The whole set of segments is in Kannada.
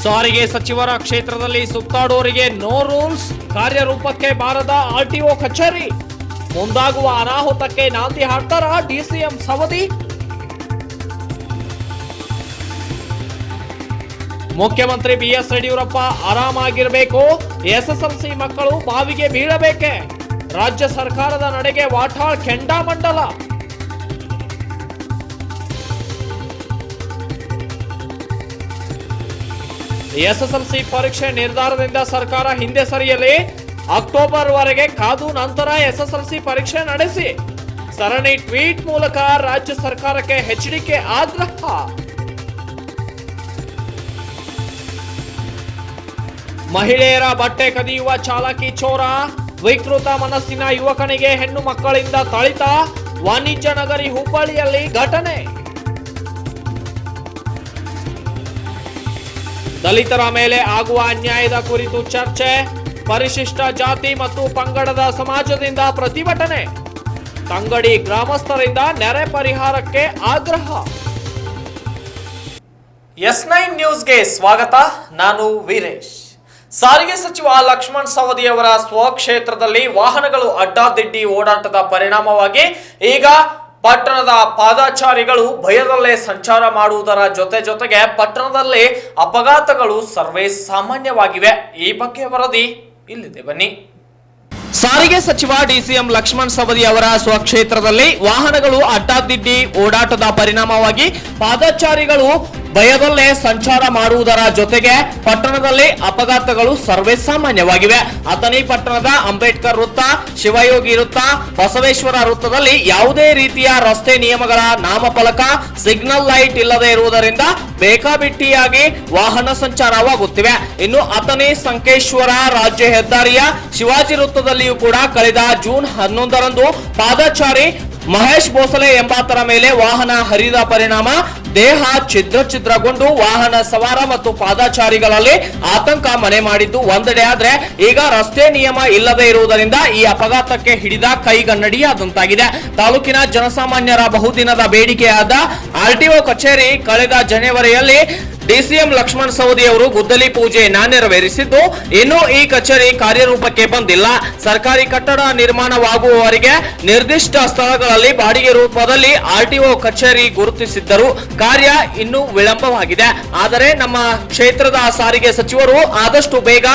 ಸಾರಿಗೆ ಸಚಿವರ ಕ್ಷೇತ್ರದಲ್ಲಿ ಸುತ್ತಾಡೋರಿಗೆ ನೋ ರೂಲ್ಸ್, ಕಾರ್ಯರೂಪಕ್ಕೆ ಬಾರದ ಆರ್ಟಿಒ ಕಚೇರಿ, ಮುಂದಾಗುವ ಅನಾಹುತಕ್ಕೆ ನಾಂದಿ ಹಾಡ್ತಾರ ಡಿಸಿಎಂ ಸವದಿ. ಮುಖ್ಯಮಂತ್ರಿ ಬಿಎಸ್ ಯಡಿಯೂರಪ್ಪ ಆರಾಮಾಗಿರಬೇಕು, ಎಸ್ಎಸ್ಎಲ್ಸಿ ಮಕ್ಕಳು ಬಾವಿಗೆ ಬೀಳಬೇಕೆ, ರಾಜ್ಯ ಸರ್ಕಾರದ ನಡೆಗೆ ವಾಟಾಳ್ ಕೆಂಡಾಮಂಡಲ. ಎಸ್ಎಸ್ಎಲ್ಸಿ ಪರೀಕ್ಷೆ ನಿರ್ಧಾರದಿಂದ ಸರ್ಕಾರ ಹಿಂದೆ ಸರಿಯಲಿ, ಅಕ್ಟೋಬರ್ ವರೆಗೆ ಕಾದು ನಂತರ ಎಸ್ಎಸ್ಎಲ್ಸಿ ಪರೀಕ್ಷೆ ನಡೆಸಿ, ಸರಣಿ ಟ್ವೀಟ್ ಮೂಲಕ ರಾಜ್ಯ ಸರ್ಕಾರಕ್ಕೆ ಎಚ್ಡಿಕೆ ಆಗ್ರಹ. ಮಹಿಳೆಯರ ಬಟ್ಟೆ ಕದಿಯುವ ಚಾಲಾಕಿ ಚೋರ, ವಿಕೃತ ಮನಸ್ಸಿನ ಯುವಕನಿಗೆ ಹೆಣ್ಣು ಮಕ್ಕಳಿಂದ ಥಳಿತ, ವಾಣಿಜ್ಯ ನಗರಿ ಹುಬ್ಬಳ್ಳಿಯಲ್ಲಿ ಘಟನೆ. ದಲಿತರ ಮೇಲೆ ಆಗುವ ಅನ್ಯಾಯದ ಕುರಿತು ಚರ್ಚೆ, ಪರಿಶಿಷ್ಟ ಜಾತಿ ಮತ್ತು ಪಂಗಡದ ಸಮಾಜದಿಂದ ಪ್ರತಿಭಟನೆ, ತಂಗಡಿ ಗ್ರಾಮಸ್ಥರಿಂದ ನೆರೆ ಪರಿಹಾರಕ್ಕೆ ಆಗ್ರಹ. S9 ನ್ಯೂಸ್ಗೆ ಸ್ವಾಗತ. ನಾನು ವೀರೇಶ್. ಸಾರಿಗೆ ಸಚಿವ ಲಕ್ಷ್ಮಣ್ ಸವದಿ ಅವರ ಸ್ವಕ್ಷೇತ್ರದಲ್ಲಿ ವಾಹನಗಳು ಅಡ್ಡಾದಿಡ್ಡಿ ಓಡಾಟದ ಪರಿಣಾಮವಾಗಿ ಈಗ ಪಟ್ಟಣದ ಪಾದಚಾರಿಗಳು ಭಯದಲ್ಲೇ ಸಂಚಾರ ಮಾಡುವುದರ ಜೊತೆಗೆ ಪಟ್ಟಣದಲ್ಲಿ ಅಪಘಾತಗಳು ಸರ್ವೇ ಸಾಮಾನ್ಯವಾಗಿವೆ. ಈ ಬಗ್ಗೆ ವರದಿ ಇಲ್ಲಿದೆ, ಬನ್ನಿ. ಸಾರಿಗೆ ಸಚಿವ ಡಿಸಿಎಂ ಲಕ್ಷ್ಮಣ್ ಸವದಿ ಅವರ ಸ್ವಕ್ಷೇತ್ರದಲ್ಲಿ ವಾಹನಗಳು ಅಡ್ಡಾದಿಡ್ಡಿ ಓಡಾಟದ ಪರಿಣಾಮವಾಗಿ ಪಾದಚಾರಿಗಳು ಭಯದಲ್ಲೇ ಸಂಚಾರ ಮಾಡುವುದರ ಜೊತೆಗೆ ಪಟ್ಟಣದಲ್ಲಿ ಅಪಘಾತಗಳು ಸರ್ವೇ ಸಾಮಾನ್ಯವಾಗಿವೆ. ಅಥಣಿ ಪಟ್ಟಣದ ಅಂಬೇಡ್ಕರ್ ವೃತ್ತ, ಶಿವಯೋಗಿ ವೃತ್ತ, ಬಸವೇಶ್ವರ ವೃತ್ತದಲ್ಲಿ ಯಾವುದೇ ರೀತಿಯ ರಸ್ತೆ ನಿಯಮಗಳ ನಾಮಫಲಕ, ಸಿಗ್ನಲ್ ಲೈಟ್ ಇಲ್ಲದೆ ಇರುವುದರಿಂದ ಬೇಕಾಬಿಟ್ಟಿಯಾಗಿ ವಾಹನ ಸಂಚಾರವಾಗುತ್ತಿವೆ. ಇನ್ನು ಅಥಣಿ ಸಂಕೇಶ್ವರ ರಾಜ್ಯ ಹೆದ್ದಾರಿಯ ಶಿವಾಜಿ ವೃತ್ತದಲ್ಲಿಯೂ ಕೂಡ ಕಳೆದ ಜೂನ್ 11ರಂದು ಪಾದಚಾರಿ ಮಹೇಶ್ ಭೋಸಲೆ ಎಂಬಾತರ ಮೇಲೆ ವಾಹನ ಹರಿದ ಪರಿಣಾಮ ದೇಹ ಛಿದ್ರಗೊಂಡು ವಾಹನ ಸವಾರ ಮತ್ತು ಪಾದಚಾರಿಗಳಲ್ಲಿ ಆತಂಕ ಮನೆ ಮಾಡಿದ್ದು ಒಂದೆಡೆ ಆದ್ರೆ, ಈಗ ರಸ್ತೆ ನಿಯಮ ಇಲ್ಲದೆ ಇರುವುದರಿಂದ ಈ ಅಪಘಾತಕ್ಕೆ ಹಿಡಿದ ಕೈಗನ್ನಡಿಯಾದಂತಾಗಿದೆ. ತಾಲೂಕಿನ ಜನಸಾಮಾನ್ಯರ ಬಹುದಿನದ ಬೇಡಿಕೆಯಾದ ಆರ್ಟಿಒ ಕಚೇರಿ ಕಳೆದ ಜನವರಿಯಲ್ಲಿ ಡಿಸಿಎಂ ಲಕ್ಷ್ಮಣ್ ಸವದಿ ಅವರು ಗುದ್ದಲಿ ಪೂಜೆಯನ್ನ ನೆರವೇರಿಸಿದ್ದು, ಇನ್ನು ಈ ಕಚೇರಿ ಕಾರ್ಯರೂಪಕ್ಕೆ ಬಂದಿಲ್ಲ. ಸರ್ಕಾರಿ ಕಟ್ಟಡ ನಿರ್ಮಾಣವಾಗುವವರೆಗೆ ನಿರ್ದಿಷ್ಟ ಸ್ಥಳಗಳಲ್ಲಿ ಬಾಡಿಗೆ ರೂಪದಲ್ಲಿ ಆರ್ಟಿಒ ಕಚೇರಿ ಗುರುತಿಸಿದ್ದರು. ಕಾರ್ಯ ಇನ್ನೂ ವಿಳಂಬವಾಗಿದೆ. ಆದರೆ ನಮ್ಮ ಕ್ಷೇತ್ರದ ಸಾರಿಗೆ ಸಚಿವರು ಆದಷ್ಟು ಬೇಗ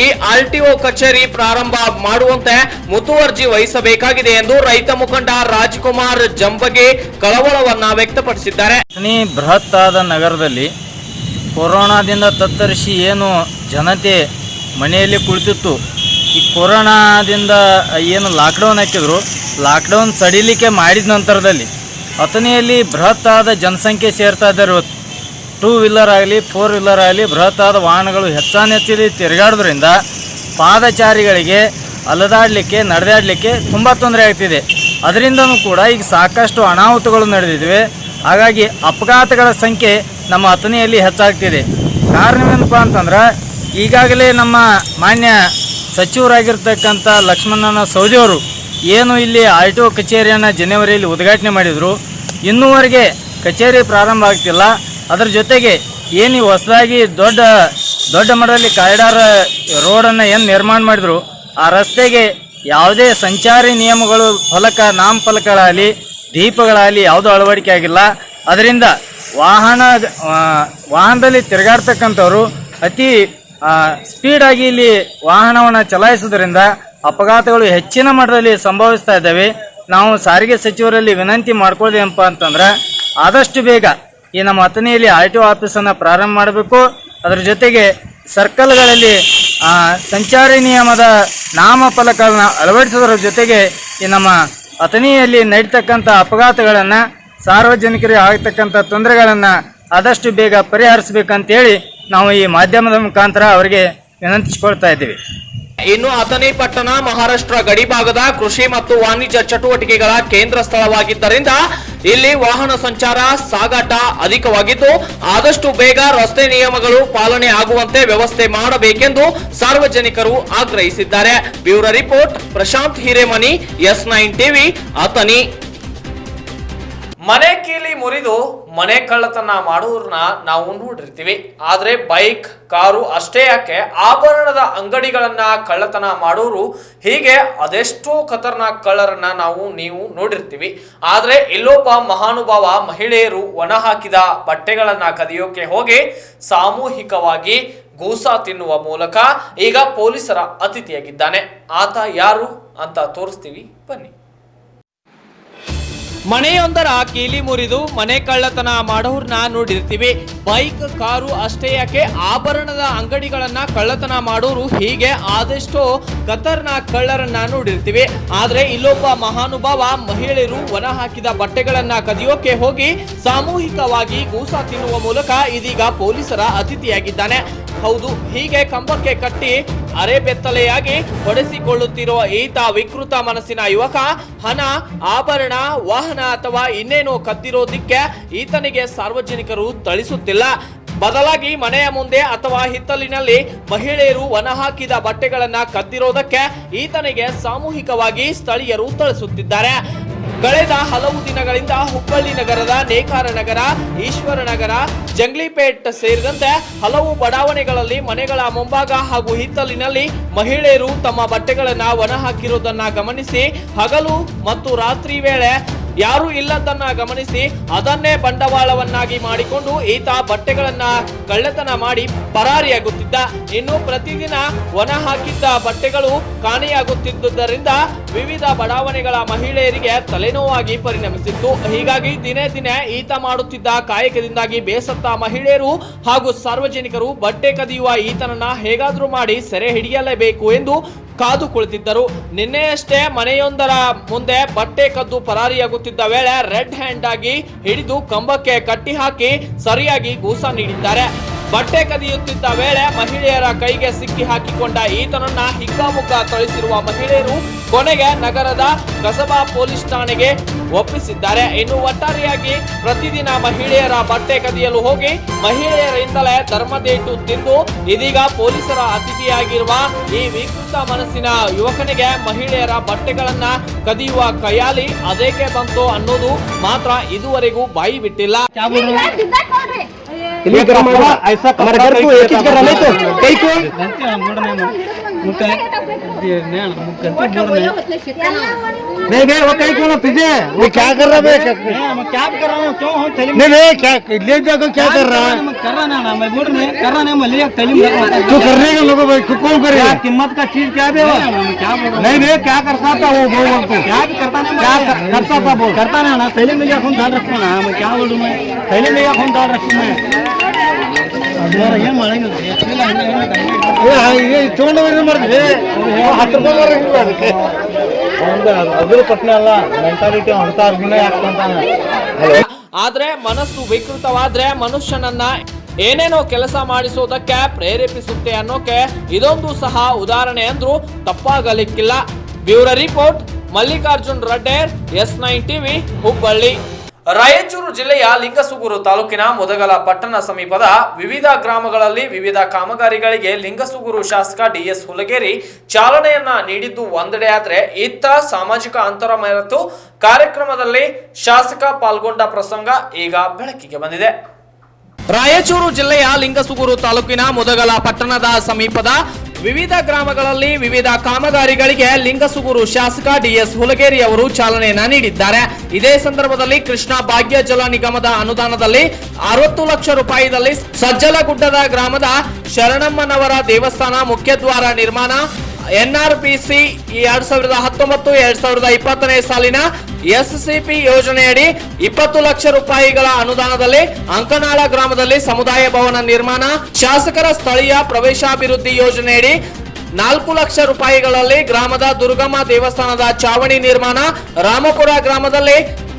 ಈ ಆರ್ಟಿಒ ಕಚೇರಿ ಪ್ರಾರಂಭ ಮಾಡುವಂತೆ ಮುತುವರ್ಜಿ ವಹಿಸಬೇಕಾಗಿದೆ ಎಂದು ರೈತ ಮುಖಂಡ ರಾಜ್ಕುಮಾರ್ ಜಂಬಗಿ ಕಳವಳವನ್ನ ವ್ಯಕ್ತಪಡಿಸಿದ್ದಾರೆ. ಬೃಹತ್ ಆದ ನಗರದಲ್ಲಿ ಕೊರೋನಾದಿಂದ ತತ್ತರಿಸಿ ಏನು ಜನತೆ ಮನೆಯಲ್ಲಿ ಕುಳಿತಿತ್ತು, ಈ ಕೊರೋನಾದಿಂದ ಏನು ಲಾಕ್ಡೌನ್ ಹಾಕಿದ್ರು, ಲಾಕ್ಡೌನ್ ಸಡಿಲಿಕೆ ಮಾಡಿದ ನಂತರದಲ್ಲಿ ಅಥಣಿಯಲ್ಲಿ ಬೃಹತ್ ಆದ ಜನಸಂಖ್ಯೆ ಸೇರ್ತಾ ಇದ್ದಾರೆ. ಇವತ್ತು 2 ವೀಲರ್ ಆಗಲಿ 4 ವೀಲರ್ ಆಗಲಿ ಬೃಹತ್ ಆದ ವಾಹನಗಳು ಹೆಚ್ಚಾನೆಚ್ಚಿ ತಿರುಗಾಡೋದ್ರಿಂದ ಪಾದಚಾರಿಗಳಿಗೆ ಅಲೆದಾಡಲಿಕ್ಕೆ ನಡೆದಾಡಲಿಕ್ಕೆ ತುಂಬ ತೊಂದರೆ ಆಗ್ತಿದೆ. ಅದರಿಂದನೂ ಕೂಡ ಈಗ ಸಾಕಷ್ಟು ಅನಾಹುತಗಳು ನಡೆದಿವೆ. ಹಾಗಾಗಿ ಅಪಘಾತಗಳ ಸಂಖ್ಯೆ ನಮ್ಮ ಅಥಣಿಯಲ್ಲಿ ಹೆಚ್ಚಾಗ್ತಿದೆ. ಕಾರಣವೇನಪ್ಪ ಅಂತಂದ್ರೆ, ಈಗಾಗಲೇ ನಮ್ಮ ಮಾನ್ಯ ಸಚಿವರಾಗಿರ್ತಕ್ಕಂಥ ಲಕ್ಷ್ಮಣನ ಸವದಿಯವರು ಏನು ಇಲ್ಲಿ ಆರ್ಟಿಒ ಕಚೇರಿಯನ್ನು ಜನವರಿಯಲ್ಲಿ ಉದ್ಘಾಟನೆ ಮಾಡಿದರು, ಇನ್ನೂವರೆಗೆ ಕಚೇರಿ ಪ್ರಾರಂಭ ಆಗ್ತಿಲ್ಲ. ಅದರ ಜೊತೆಗೆ ಏನು ಹೊಸದಾಗಿ ದೊಡ್ಡ ಮಟ್ಟದಲ್ಲಿ ಕಾರಿಡಾರ್ ರೋಡನ್ನು ಏನು ನಿರ್ಮಾಣ ಮಾಡಿದ್ರು, ಆ ರಸ್ತೆಗೆ ಯಾವುದೇ ಸಂಚಾರಿ ನಿಯಮಗಳು ನಾಮಫಲಕಗಳಾಗಲಿ ದೀಪಗಳಾಗಲಿ ಯಾವುದೂ ಅಳವಡಿಕೆ ಆಗಿಲ್ಲ. ಅದರಿಂದ ವಾಹನದಲ್ಲಿ ತಿರುಗಾಡ್ತಕ್ಕಂಥವ್ರು ಅತಿ ಸ್ಪೀಡಾಗಿ ಇಲ್ಲಿ ವಾಹನವನ್ನು ಚಲಾಯಿಸೋದ್ರಿಂದ ಅಪಘಾತಗಳು ಹೆಚ್ಚಿನ ಮಟ್ಟದಲ್ಲಿ ಸಂಭವಿಸ್ತಾ ಇದ್ದಾವೆ. ನಾವು ಸಾರಿಗೆ ಸಚಿವರಲ್ಲಿ ವಿನಂತಿ ಮಾಡ್ಕೊಳ್ಳೋದೇನಪ್ಪ ಅಂತಂದ್ರೆ, ಆದಷ್ಟು ಬೇಗ ಈ ನಮ್ಮ ಅಥಣಿಯಲ್ಲಿ ಆರ್ಟಿಒ ಆಫೀಸನ್ನು ಪ್ರಾರಂಭ ಮಾಡಬೇಕು. ಅದರ ಜೊತೆಗೆ ಸರ್ಕಲ್ಗಳಲ್ಲಿ ಸಂಚಾರಿ ನಿಯಮದ ನಾಮಫಲಕಗಳನ್ನ ಅಳವಡಿಸೋದ್ರ ಜೊತೆಗೆ ಈ ನಮ್ಮ ಅಥಣಿಯಲ್ಲಿ ನಡೀತಕ್ಕಂಥ ಅಪಘಾತಗಳನ್ನು, ಸಾರ್ವಜನಿಕರಿಗೆ ಆಗ್ತಕ್ಕಂಥ ತೊಂದರೆಗಳನ್ನು ಆದಷ್ಟು ಬೇಗ ಪರಿಹರಿಸಬೇಕಂತೇಳಿ ನಾವು ಈ ಮಾಧ್ಯಮದ ಮುಖಾಂತರ ಅವರಿಗೆ ವಿನಂತಿಸಿಕೊಳ್ತಾ ಇದ್ದೀವಿ. ಇನ್ನು ಅಥಣಿ ಪಟ್ಟಣ ಮಹಾರಾಷ್ಟ್ರ ಗಡಿಭಾಗದ ಕೃಷಿ ಮತ್ತು ವಾಣಿಜ್ಯ ಚಟುವಟಿಕೆಗಳ ಕೇಂದ್ರ ಸ್ಥಳವಾಗಿದ್ದರಿಂದ ಇಲ್ಲಿ ವಾಹನ ಸಂಚಾರ ಸಾಗಾಟ ಅಧಿಕವಾಗಿದ್ದು, ಆದಷ್ಟು ಬೇಗ ರಸ್ತೆ ನಿಯಮಗಳು ಪಾಲನೆ ಆಗುವಂತೆ ವ್ಯವಸ್ಥೆ ಮಾಡಬೇಕೆಂದು ಸಾರ್ವಜನಿಕರು ಆಗ್ರಹಿಸಿದ್ದಾರೆ. Bureau report Prashant Hiremani, S9 TV, Athani. ಮನೆ ಕೀಲಿ ಮುರಿದು ಮನೆ ಕಳ್ಳತನ ಮಾಡೋರನ್ನ ನಾವು ನೋಡಿರ್ತೀವಿ. ಆದ್ರೆ ಬೈಕ್, ಕಾರು ಅಷ್ಟೇ ಯಾಕೆ ಆಭರಣದ ಅಂಗಡಿಗಳನ್ನ ಕಳ್ಳತನ ಮಾಡೋರು, ಹೀಗೆ ಅದೆಷ್ಟೋ ಖತರ್ನಾಕ್ ಕಳ್ಳರನ್ನ ನೀವು ನೋಡಿರ್ತೀವಿ. ಆದ್ರೆ ಇಲ್ಲೊಬ್ಬ ಮಹಾನುಭಾವ ಮಹಿಳೆಯರು ಒಣ ಹಾಕಿದ ಬಟ್ಟೆಗಳನ್ನ ಕದಿಯೋಕೆ ಹೋಗಿ ಸಾಮೂಹಿಕವಾಗಿ ಗೂಸ ತಿನ್ನುವ ಮೂಲಕ ಈಗ ಪೊಲೀಸರ ಅತಿಥಿಯಾಗಿದ್ದಾನೆ. ಆತ ಯಾರು ಅಂತ ತೋರಿಸ್ತೀವಿ, ಬನ್ನಿ. ಮನೆಯೊಂದರ ಕೀಲಿ ಮುರಿದು ಮನೆ ಕಳ್ಳತನ ಮಾಡೋರ್ನ ನೋಡಿರ್ತೀವಿ. ಬೈಕ್, ಕಾರು ಅಷ್ಟೇ ಯಾಕೆ ಆಭರಣದ ಅಂಗಡಿಗಳನ್ನ ಕಳ್ಳತನ ಮಾಡೋರು, ಹೀಗೆ ಆದೆಷ್ಟೋ ಖತರ್ನಾಕ್ ಕಳ್ಳರನ್ನ ನೋಡಿರ್ತೀವಿ. ಆದ್ರೆ ಇಲ್ಲೊಬ್ಬ ಮಹಾನುಭಾವ ಮಹಿಳೆಯರು ಒಣ ಹಾಕಿದ ಬಟ್ಟೆಗಳನ್ನ ಕದಿಯೋಕೆ ಹೋಗಿ ಸಾಮೂಹಿಕವಾಗಿ ಗೂಸ ತಿನ್ನುವ ಮೂಲಕ ಇದೀಗ ಪೊಲೀಸರ ಅತಿಥಿಯಾಗಿದ್ದಾನೆ. ಹೌದು, ಹೀಗೆ ಕಂಬಕ್ಕೆ ಕಟ್ಟಿ ಅರೆಬೆತ್ತಲೆಯಾಗಿ ಹೊಡೆಸಿಕೊಳ್ಳುತ್ತಿರುವ ಈತ ವಿಕೃತ ಮನಸ್ಸಿನ ಯುವಕ ಹಣ, ಆಭರಣ, ವಾಹನ ಅಥವಾ ಇನ್ನೇನೋ ಕದ್ದಿರೋದಿಕ್ಕೆ ಈತನಿಗೆ ಸಾರ್ವಜನಿಕರು ಥಳಿಸುತ್ತಿಲ್ಲ. ಬದಲಾಗಿ ಮನೆಯ ಮುಂದೆ ಅಥವಾ ಹಿತ್ತಲಿನಲ್ಲಿ ಮಹಿಳೆಯರು ಒಣ ಹಾಕಿದ ಬಟ್ಟೆಗಳನ್ನ ಕದ್ದಿರೋದಕ್ಕೆ ಈತನಿಗೆ ಸಾಮೂಹಿಕವಾಗಿ ಸ್ಥಳೀಯರು ಥಳಿಸುತ್ತಿದ್ದಾರೆ. ಕಳೆದ ಹಲವು ದಿನಗಳಿಂದ ಹುಬ್ಬಳ್ಳಿ ನಗರದ ನೇಕಾರ ನಗರ, ಈಶ್ವರ ನಗರ, ಜಂಗ್ಲಿಪೇಟ್ ಸೇರಿದಂತೆ ಹಲವು ಬಡಾವಣೆಗಳಲ್ಲಿ ಮನೆಗಳ ಮುಂಭಾಗ ಹಾಗೂ ಹಿತ್ತಲಿನಲ್ಲಿ ಮಹಿಳೆಯರು ತಮ್ಮ ಬಟ್ಟೆಗಳನ್ನ ಒಣ ಹಾಕಿರುವುದನ್ನ ಗಮನಿಸಿ ಹಗಲು ಮತ್ತು ರಾತ್ರಿ ವೇಳೆ ಯಾರು ಇಲ್ಲದನ್ನ ಗಮನಿಸಿ ಅದನ್ನೇ ಬಂಡವಾಳವನ್ನಾಗಿ ಮಾಡಿಕೊಂಡು ಈತ ಬಟ್ಟೆಗಳನ್ನ ಕಳ್ಳತನ ಮಾಡಿ ಪರಾರಿಯಾಗುತ್ತಿದ್ದ. ಇನ್ನು ಪ್ರತಿದಿನ ಒಣ ಹಾಕಿದ್ದ ಬಟ್ಟೆಗಳು ಕಾಣೆಯಾಗುತ್ತಿದ್ದುದರಿಂದ ವಿವಿಧ ಬಡಾವಣೆಗಳ ಮಹಿಳೆಯರಿಗೆ ತಲೆನೋವಾಗಿ ಪರಿಣಮಿಸಿತ್ತು. ಹೀಗಾಗಿ ದಿನೇ ದಿನೇ ಈತ ಮಾಡುತ್ತಿದ್ದ ಕಾಯಕದಿಂದಾಗಿ ಬೇಸತ್ತ ಮಹಿಳೆಯರು ಹಾಗೂ ಸಾರ್ವಜನಿಕರು ಬಟ್ಟೆ ಕದಿಯುವ ಈತನನ್ನ ಹೇಗಾದ್ರೂ ಮಾಡಿ ಸೆರೆ ಹಿಡಿಯಲೇಬೇಕು ಎಂದು ಕಾದು ಕುಳಿತಿದ್ದರು. ನಿನ್ನೆಯಷ್ಟೇ ಮನೆಯೊಂದರ ಮುಂದೆ ಬಟ್ಟೆ ಕದ್ದು ಪರಾರಿಯಾಗುತ್ತಿದ್ದ ವೇಳೆ ರೆಡ್ ಹ್ಯಾಂಡ್ ಆಗಿ ಹಿಡಿದು ಕಂಬಕ್ಕೆ ಕಟ್ಟಿ ಹಾಕಿ ಸರಿಯಾಗಿ ಗೂಸ ನೀಡಿದ್ದಾರೆ. ಬಟ್ಟೆ ಕದಿಯುತ್ತಿದ್ದ ವೇಳೆ ಮಹಿಳೆಯರ ಕೈಗೆ ಸಿಕ್ಕಿ ಹಾಕಿಕೊಂಡ ಈತನನ್ನ ಹಿಗ್ಗಾಮುಗ್ಗ ಥಳಿಸಿರುವ ಮಹಿಳೆಯರು ಕೊನೆಗೆ ನಗರದ ಕಸಬಾ ಪೊಲೀಸ್ ಠಾಣೆಗೆ ಒಪ್ಪಿಸಿದ್ದಾರೆ. ಇನ್ನು ಒಟ್ಟಾರೆಯಾಗಿ ಪ್ರತಿದಿನ ಮಹಿಳೆಯರ ಬಟ್ಟೆ ಕದಿಯಲು ಹೋಗಿ ಮಹಿಳೆಯರಿಂದಲೇ ಧರ್ಮದೇಟು ತಿಂದು ಇದೀಗ ಪೊಲೀಸರ ಅತಿಥಿಯಾಗಿರುವ ಈ ವಿಕೃತ ಮನಸ್ಸಿನ ಯುವಕನಿಗೆ ಮಹಿಳೆಯರ ಬಟ್ಟೆಗಳನ್ನ ಕದಿಯುವ ಕೈಯಾಲಿ ಅದೇಕೆ ಬಂತು ಅನ್ನೋದು ಮಾತ್ರ ಇದುವರೆಗೂ ಬಾಯಿ ಬಿಟ್ಟಿಲ್ಲ. हमारे घर को एक चीज कर रहा तो कई को नहीं नहीं वो कहीं को ना तुझे वो क्या कर रहा है मैं क्या कर रहा हूँ क्यों हूँ नहीं नहीं क्या ले जाकर क्या कर रहा है कर रहा ना मैं बोल रहे कर रहा ना मैं ले तलीम तू करने के लोगों कौन करेगा कीमत का चीज क्या दे क्या नहीं नहीं क्या करता था वो बोल तो क्या करता ना क्या करता था बोल करता ना तलीम में फोन ध्यान रखो ना मैं क्या बोलूँ मैं तलीम में फोन ध्यान रखूँ मैं ಏನ್ ಮಾಡಂಗಿಲ್ಲ ತಗೊಂಡು ಮಾಡಿದ್ವಿ 10 ರೂಪಾಯಿ ಅದಕ್ಕೆ ಅದ್ರ ಪ್ರಶ್ನೆ ಅಲ್ಲ ಮೆಂಟಾಲಿಟಿ ಅಂತ ಅರ್ಗುಣೆ ಆಗ್ತಂತಾನೆ. ಆದ್ರೆ ಮನಸ್ಸು ವಿಕೃತವಾದ್ರೆ ಮನುಷ್ಯನನ್ನ ಏನೇನೋ ಕೆಲಸ ಮಾಡಿಸೋದಕ್ಕೆ ಪ್ರೇರೇಪಿಸುತ್ತೆ ಅನ್ನೋಕೆ ಇದೊಂದು ಸಹ ಉದಾಹರಣೆ ಅಂದ್ರೂ ತಪ್ಪಾಗಲಿಕ್ಕಿಲ್ಲ. Bureau report, Mallikarjun Radder, S9 TV, Hubballi. Raichur ಜಿಲ್ಲೆಯ ಲಿಂಗಸುಗೂರು ತಾಲೂಕಿನ ಮುದಗಲ ಪಟ್ಟಣ ಸಮೀಪದ ವಿವಿಧ ಗ್ರಾಮಗಳಲ್ಲಿ ವಿವಿಧ ಕಾಮಗಾರಿಗಳಿಗೆ ಲಿಂಗಸುಗೂರು ಶಾಸಕ DS ಹುಲಗೇರಿ ಚಾಲನೆಯನ್ನ ನೀಡಿದ್ದು ಒಂದೆಡೆ ಆದ್ರೆ ಇತ್ತ ಸಾಮಾಜಿಕ ಅಂತರ ಮರೆತು ಕಾರ್ಯಕ್ರಮದಲ್ಲಿ ಶಾಸಕ ಪಾಲ್ಗೊಂಡ ಪ್ರಸಂಗ ಈಗ ಬೆಳಕಿಗೆ ಬಂದಿದೆ. ರಾಯಚೂರು ಜಿಲ್ಲೆಯ ಲಿಂಗಸುಗೂರು ತಾಲೂಕಿನ ಮುದಗಲ ಪಟ್ಟಣದ ಸಮೀಪದ ವಿವಿಧ ಗ್ರಾಮಗಳಲ್ಲಿ ವಿವಿಧ ಕಾಮಗಾರಿಗಳಿಗೆ ಲಿಂಗಸುಗೂರು ಶಾಸಕ DS ಹುಲಗೇರಿ ಅವರು ಚಾಲನೆಯನ್ನ ನೀಡಿದ್ದಾರೆ. ಇದೇ ಸಂದರ್ಭದಲ್ಲಿ ಕೃಷ್ಣ ಭಾಗ್ಯ ಜಲ ನಿಗಮದ ಅನುದಾನದಲ್ಲಿ 60 ಲಕ್ಷ ರೂಪಾಯಿದಲ್ಲಿ ಸಜ್ಜಲಗುಡ್ಡದ ಗ್ರಾಮದ ಶರಣಮ್ಮನವರ ದೇವಸ್ಥಾನ ಮುಖ್ಯದ್ವಾರ ನಿರ್ಮಾಣ, NRPC 2019-2020 ಸಾಲಿನ SCP ಯೋಜನೆಯಡಿ 20 ಲಕ್ಷ ರೂಪಾಯಿಗಳ ಅನುದಾನದಲ್ಲಿ ಅಂಕನಾಳ ಗ್ರಾಮದಲ್ಲಿ ಸಮುದಾಯ ಭವನ ನಿರ್ಮಾಣ, ಶಾಸಕರ ಸ್ಥಳೀಯ ಪ್ರವೇಶಾಭಿವೃದ್ಧಿ ಯೋಜನೆಯಡಿ 4 ಲಕ್ಷ ರೂಪಾಯಿಗಳಲ್ಲಿ ಗ್ರಾಮದ ದುರ್ಗಮ್ಮ ದೇವಸ್ಥಾನದ ಚಾವಣಿ ನಿರ್ಮಾಣ, ರಾಮಪುರ ಗ್ರಾಮದಲ್ಲಿ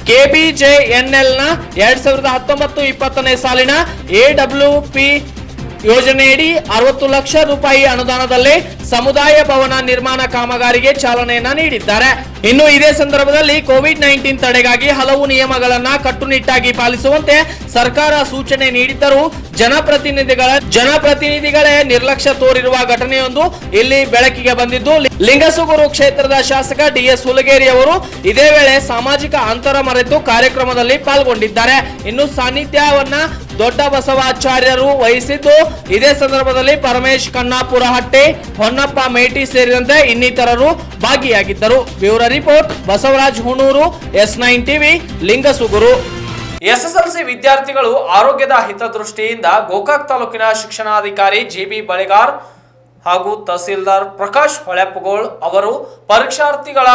KBJNL ನ 2019-20 ಸಾಲಿನ AWP ಯೋಜನೆಯಡಿ 60 ಲಕ್ಷ ರೂಪಾಯಿ ಅನುದಾನದಲ್ಲಿ ಸಮುದಾಯ ಭವನ ನಿರ್ಮಾಣ ಕಾಮಗಾರಿಗೆ ಚಾಲನೆಯನ್ನ ನೀಡಿದ್ದಾರೆ. ಇನ್ನು ಇದೇ ಸಂದರ್ಭದಲ್ಲಿ ಕೋವಿಡ್-19 ತಡೆಗಾಗಿ ಹಲವು ನಿಯಮಗಳನ್ನ ಕಟ್ಟುನಿಟ್ಟಾಗಿ ಪಾಲಿಸುವಂತೆ ಸರ್ಕಾರ ಸೂಚನೆ ನೀಡಿದ್ದರೂ ಜನಪ್ರತಿನಿಧಿಗಳೇ ನಿರ್ಲಕ್ಷ್ಯ ತೋರಿರುವ ಘಟನೆಯೊಂದು ಇಲ್ಲಿ ಬೆಳಕಿಗೆ ಬಂದಿದ್ದು, ಲಿಂಗಸುಗೂರು ಕ್ಷೇತ್ರದ ಶಾಸಕ DS ಹುಲಗೇರಿ ಅವರು ಇದೇ ವೇಳೆ ಸಾಮಾಜಿಕ ಅಂತರ ಮರೆತು ಕಾರ್ಯಕ್ರಮದಲ್ಲಿ ಪಾಲ್ಗೊಂಡಿದ್ದಾರೆ. ಇನ್ನು ಸಾನ್ನಿಧ್ಯವನ್ನ ದೊಡ್ಡ ಬಸವಾಚಾರ್ಯರು ವಹಿಸಿದ್ದು, ಇದೇ ಸಂದರ್ಭದಲ್ಲಿ ಪರಮೇಶ್ ಕಣ್ಣಾಪುರಹಟ್ಟಿ, ಹೊನ್ನಪ್ಪ ಮೇಟಿ ಸೇರಿದಂತೆ ಇನ್ನಿತರರು ಭಾಗಿಯಾಗಿದ್ದರು. Bureau report, Basavaraj Hunur, S9 TV, Lingasugur. SSLC ವಿದ್ಯಾರ್ಥಿಗಳು ಆರೋಗ್ಯದ ಹಿತದೃಷ್ಟಿಯಿಂದ ಗೋಕಾಕ್ ತಾಲೂಕಿನ ಶಿಕ್ಷಣಾಧಿಕಾರಿ GB ಬಳಿಗಾರ್ ಹಾಗೂ ತಹಸೀಲ್ದಾರ್ ಪ್ರಕಾಶ್ ಹೊಳೆಪ್ಪಗೋಳ್ ಅವರು ಪರೀಕ್ಷಾರ್ಥಿಗಳ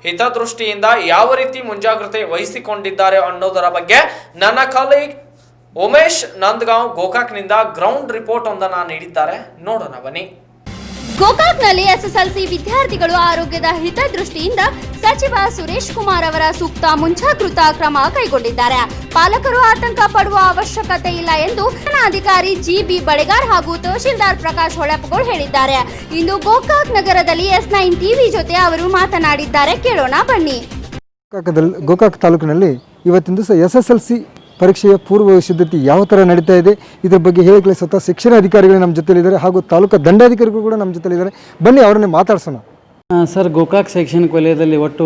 ಹಿತದೃಷ್ಟಿಯಿಂದ ಯಾವ ರೀತಿ ಮುಂಜಾಗ್ರತೆ ವಹಿಸಿಕೊಂಡಿದ್ದಾರೆ ಅನ್ನೋದರ ಬಗ್ಗೆ ನನ್ನ ಕಾಲೀಗ್ ಉಮೇಶ್ ನಂದಗಾಂವ್ ಗೋಕಾಕ್ನಿಂದ ಗ್ರೌಂಡ್ ರಿಪೋರ್ಟ್ ಒಂದನ್ನು ನೀಡಿದ್ದಾರೆ. ನೋಡೋಣ ಬನ್ನಿ. ಗೋಕಾಕ್ನಲ್ಲಿ SSLC ವಿದ್ಯಾರ್ಥಿಗಳು ಆರೋಗ್ಯದ ಹಿತದೃಷ್ಟಿಯಿಂದ ಸಚಿವ ಸುರೇಶ್ ಕುಮಾರ್ ಅವರ ಸೂಕ್ತ ಮುಂಜಾಗೃತಾ ಕ್ರಮ ಕೈಗೊಂಡಿದ್ದಾರೆ. ಪಾಲಕರು ಆತಂಕ ಪಡುವ ಅವಶ್ಯಕತೆ ಇಲ್ಲ ಎಂದು ಅಧಿಕಾರಿ GB ಬಳಿಗಾರ್ ಹಾಗೂ ತಹಶೀಲ್ದಾರ್ ಪ್ರಕಾಶ್ ಹೊಳೆಪ್ಪಗೋಳ್ ಹೇಳಿದ್ದಾರೆ. ಇಂದು ಗೋಕಾಕ್ ನಗರದಲ್ಲಿ S9 ಟಿವಿ ಜೊತೆ ಅವರು ಮಾತನಾಡಿದ್ದಾರೆ. ಕೇಳೋಣ ಬನ್ನಿ. ಗೋಕಾಕ್ ತಾಲೂಕಿನಲ್ಲಿ ಇವತ್ತಿನ ದಿವಸ SSLC ಪರೀಕ್ಷೆಯ ಪೂರ್ವ ಸಿದ್ಧತೆ ಯಾವ ಥರ ನಡೀತಾ ಇದೆ, ಇದರ ಬಗ್ಗೆ ಹೇಳಿಕೆ ಸ್ವತಃ ಶಿಕ್ಷಣ ಅಧಿಕಾರಿಗಳು ನಮ್ಮ ಜೊತೆಲಿದ್ದಾರೆ ಹಾಗೂ ತಾಲೂಕು ದಂಡಾಧಿಕಾರಿಗಳು ಕೂಡ ನಮ್ಮ ಜೊತೆಲಿದ್ದಾರೆ. ಬನ್ನಿ ಅವರನ್ನೇ ಮಾತಾಡ್ಸೋಣ. ಸರ್, ಗೋಕಾಕ್ ಶೈಕ್ಷಣಿಕ ವಲಯದಲ್ಲಿ ಒಟ್ಟು